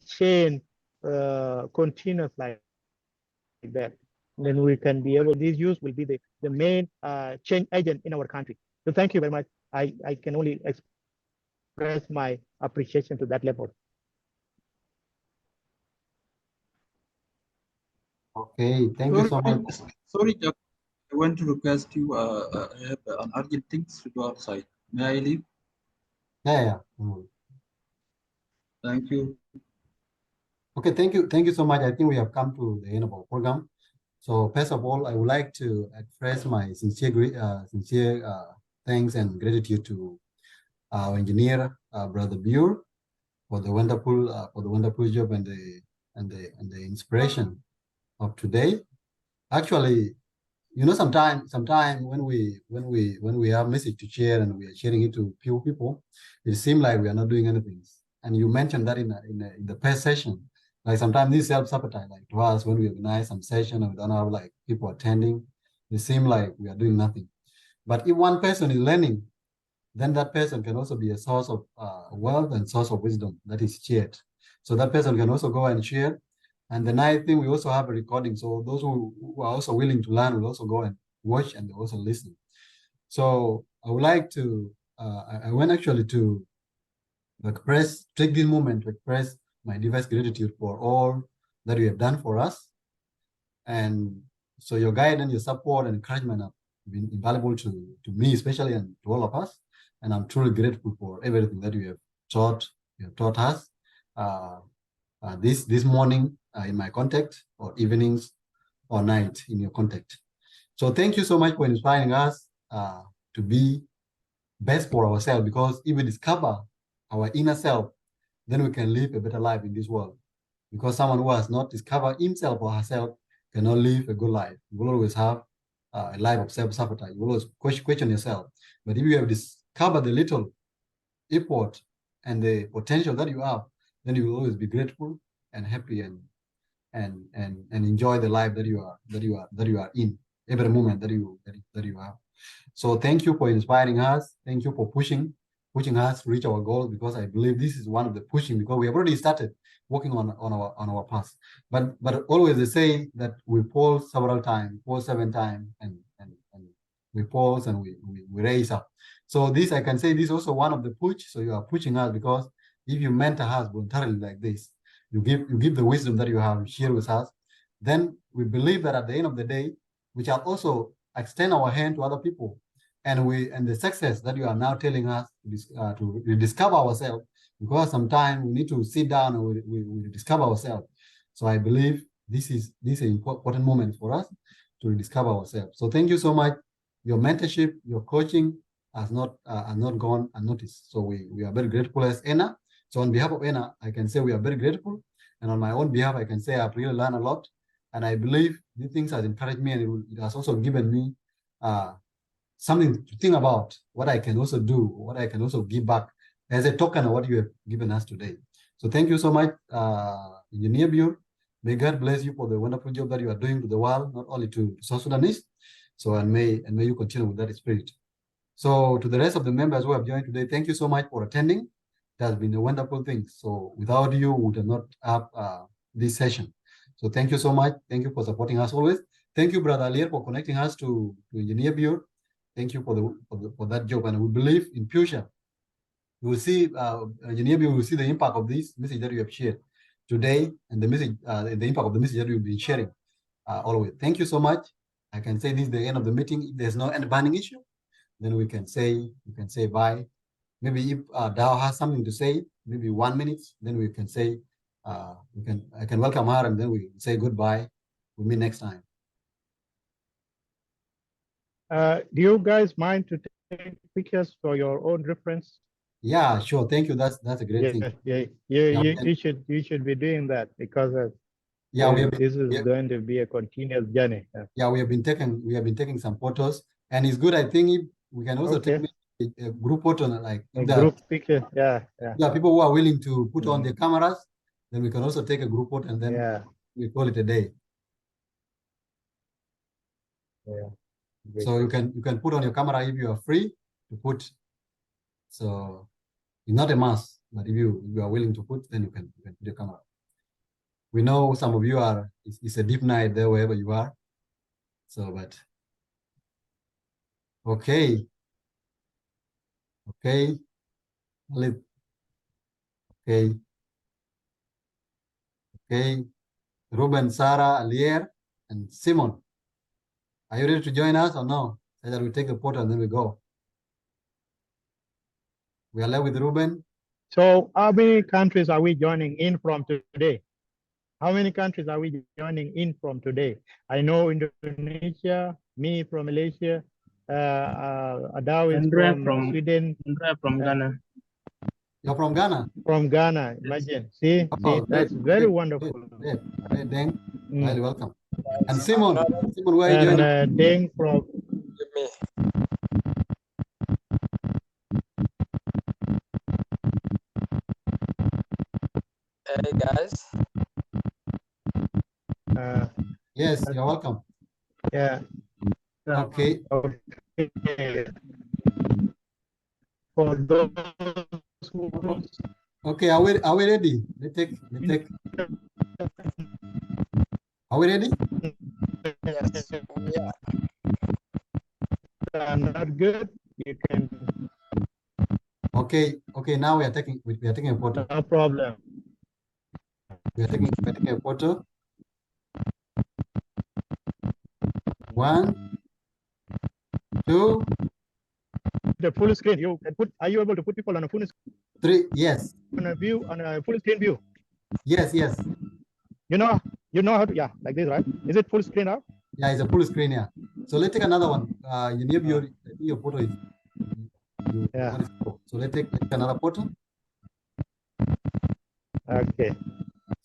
chain continues like that. Then we can be able, these youth will be the main change agent in our country. So thank you very much. I can only express my appreciation to that level. Okay, thank you so much. Sorry, Jack. I want to request you. I have an urgent things to go outside. May I leave? Yeah. Thank you. Okay, thank you so much. I think we have come to the end of our program. So first of all, I would like to express my sincere thanks and gratitude to our engineer, Brother Bior, for the wonderful job and the inspiration of today. Actually, you know, sometimes when we have message to share and we are sharing it to few people, it seems like we are not doing anything. And you mentioned that in the first session, like sometimes this self-sabotage, like to us when we organize some session and we don't have like people attending, it seems like we are doing nothing. But if one person is learning, then that person can also be a source of wealth and source of wisdom that is shared. So that person can also go and share. And the nice thing, we also have a recording. So those who are also willing to learn will also go and watch and also listen. So I would like to, I went actually to take this moment to express my deepest gratitude for all that you have done for us. And so your guidance, your support, and encouragement have been invaluable to me, especially, and to all of us. And I'm truly grateful for everything that you have taught us this morning in my contact, or evenings or night in your contact. So thank you so much for inspiring us to be best for ourselves, because if we discover our inner self, then we can live a better life in this world. Because someone who has not discovered himself or herself cannot live a good life. You will always have a life of self-sabotage. You will always question yourself. But if you have discovered the little effort and the potential that you have, then you will always be grateful and happy and enjoy the life that you are in every moment that you have. So thank you for inspiring us. Thank you for pushing us to reach our goals, because I believe this is one of the pushing, because we have already started working on our path. But always they say that we fall several times, fall 7 times, and we pause and we raise up. So this, I can say, this is also one of the push. So you are pushing us, because if you mentor us voluntarily like this, you give the wisdom that you have shared with us, then we believe that at the end of the day, we shall also extend our hand to other people, and the success that you are now telling us to rediscover ourselves, because sometimes we need to sit down and we discover ourselves. So I believe this is an important moment for us to rediscover ourselves. So thank you so much. Your mentorship, your coaching has not gone unnoticed. So we are very grateful as ENA. So on behalf of ENA, I can say we are very grateful. And on my own behalf, I can say I've really learned a lot. And I believe these things have encouraged me, and it has also given me something to think about, what I can also do, what I can also give back as a token of what you have given us today. So thank you so much, Engineer Bior. May God bless you for the wonderful job that you are doing to the world, not only to South Sudanese. So and may you continue with that spirit. So to the rest of the members who have joined today, thank you so much for attending. It has been a wonderful thing. So without you, we would not have this session. So thank you so much. Thank you for supporting us always. Thank you, Brother Alier, for connecting us to Engineer Bior. Thank you for that job, and we believe in future you will see, Engineer Bior will see the impact of this message that you have shared today, and the message, the impact of the message that you've been sharing always. Thank you so much. I can say this is the end of the meeting. If there's no end burning issue, then we can say bye. Maybe if Dao has something to say, maybe 1 minute, then we can say I can welcome her, and then we say goodbye. We'll meet next time. Do you guys mind to take pictures for your own reference? Yeah, sure. Thank you. That's a great thing. You should be doing that, because this is going to be a continuous journey. Yeah, we have been taking some photos, and it's good. I think if we can also take a group photo, like a group picture. Yeah. People who are willing to put on their cameras, then we can also take a group photo, and then we call it a day. Yeah. So you can put on your camera if you are free to put. So it's not a must, but if you are willing to put, then you can put your camera. We know some of you are. It's a deep night there wherever you are. So, but okay. Ruben, Sarah, Alier, and Simon. Are you ready to join us or no? So that we take the photo and then we go. We are left with Ruben. So how many countries are we joining in from today? How many countries are we joining in from today? I know Indonesia, me from Malaysia, Adao is from Sweden. Andrea from Ghana. You're from Ghana? From Ghana, imagine. See, that's very wonderful. Deng, highly welcome. And Simon, where are you joining? And Deng from... Hey guys. Yes, you're welcome. Yeah. Okay. For those okay, are we ready? Let's take. Are we ready? Yes. Yeah. Not good. You can. Okay. Now we are taking a photo. No problem. We are taking a photo. 1, 2. The full screen. You can put. Are you able to put people on a full screen? 3. Yes. On a view, on a full screen view. Yes. You know how to, like this, right? Is it full screen now? Yeah, it's a full screen. Yeah. So let's take another one. You need your photo is. So let's take another photo. Okay.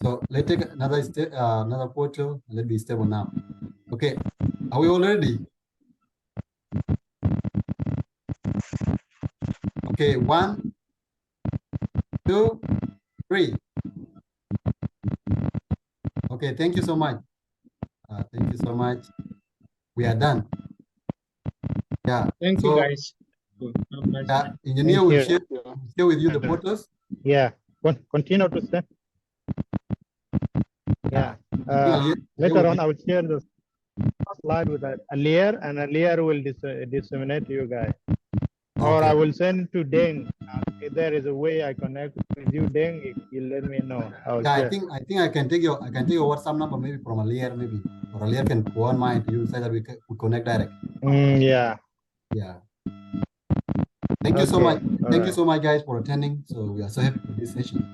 So let's take another photo. Let's be stable now. Okay. Are we all ready? Okay. 1, 2, 3. Okay. Thank you so much. Thank you so much. We are done. Yeah. Thank you, guys. Engineer will share with you the photos. Yeah. Continue to send. Yeah. Later on, I will share the slide with Alier, and Alier will disseminate to you guys. Okay. Or I will send to Deng. If there is a way I connect with you, Deng, if you let me know. I think I can take your WhatsApp number maybe from Alier, maybe, or Alier can go on mine to you so that we connect direct. Yeah. Thank you so much. Thank you so much, guys, for attending. So we are so happy with this session.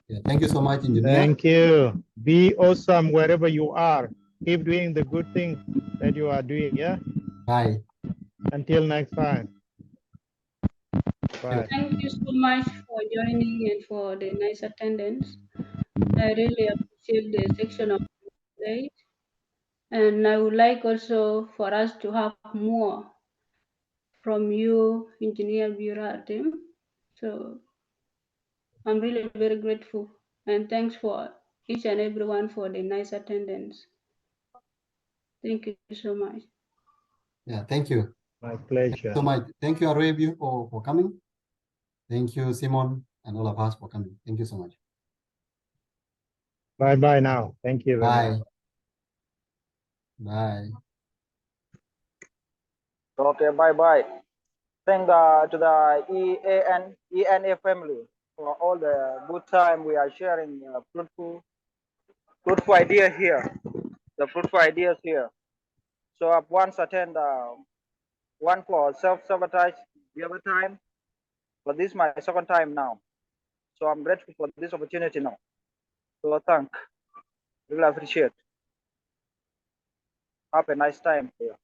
Yeah, thank you so much, Engineer. Thank you. Be awesome wherever you are. Keep doing the good thing that you are doing, yeah? Bye. Until next time. Bye. Thank you so much for joining and for the nice attendance. I really appreciate the section of today. And I would like also for us to have more from you, Engineer Eng Bior Atem. So I'm really very grateful. And thanks for each and everyone for the nice attendance. Thank you so much. Yeah, thank you. My pleasure. So much. Thank you, Arabia, for coming. Thank you, Simon, and all of us for coming. Thank you so much. Bye-bye now. Thank you very Bye. much. Bye. Okay, bye-bye. Thank to the ENA family for all the good time we are sharing fruitful ideas here. The fruitful ideas here. So I've once attend one for self-sabotage the other time, but this is my second time now. So I'm grateful for this opportunity now. So thank, really appreciate. Have a nice time here.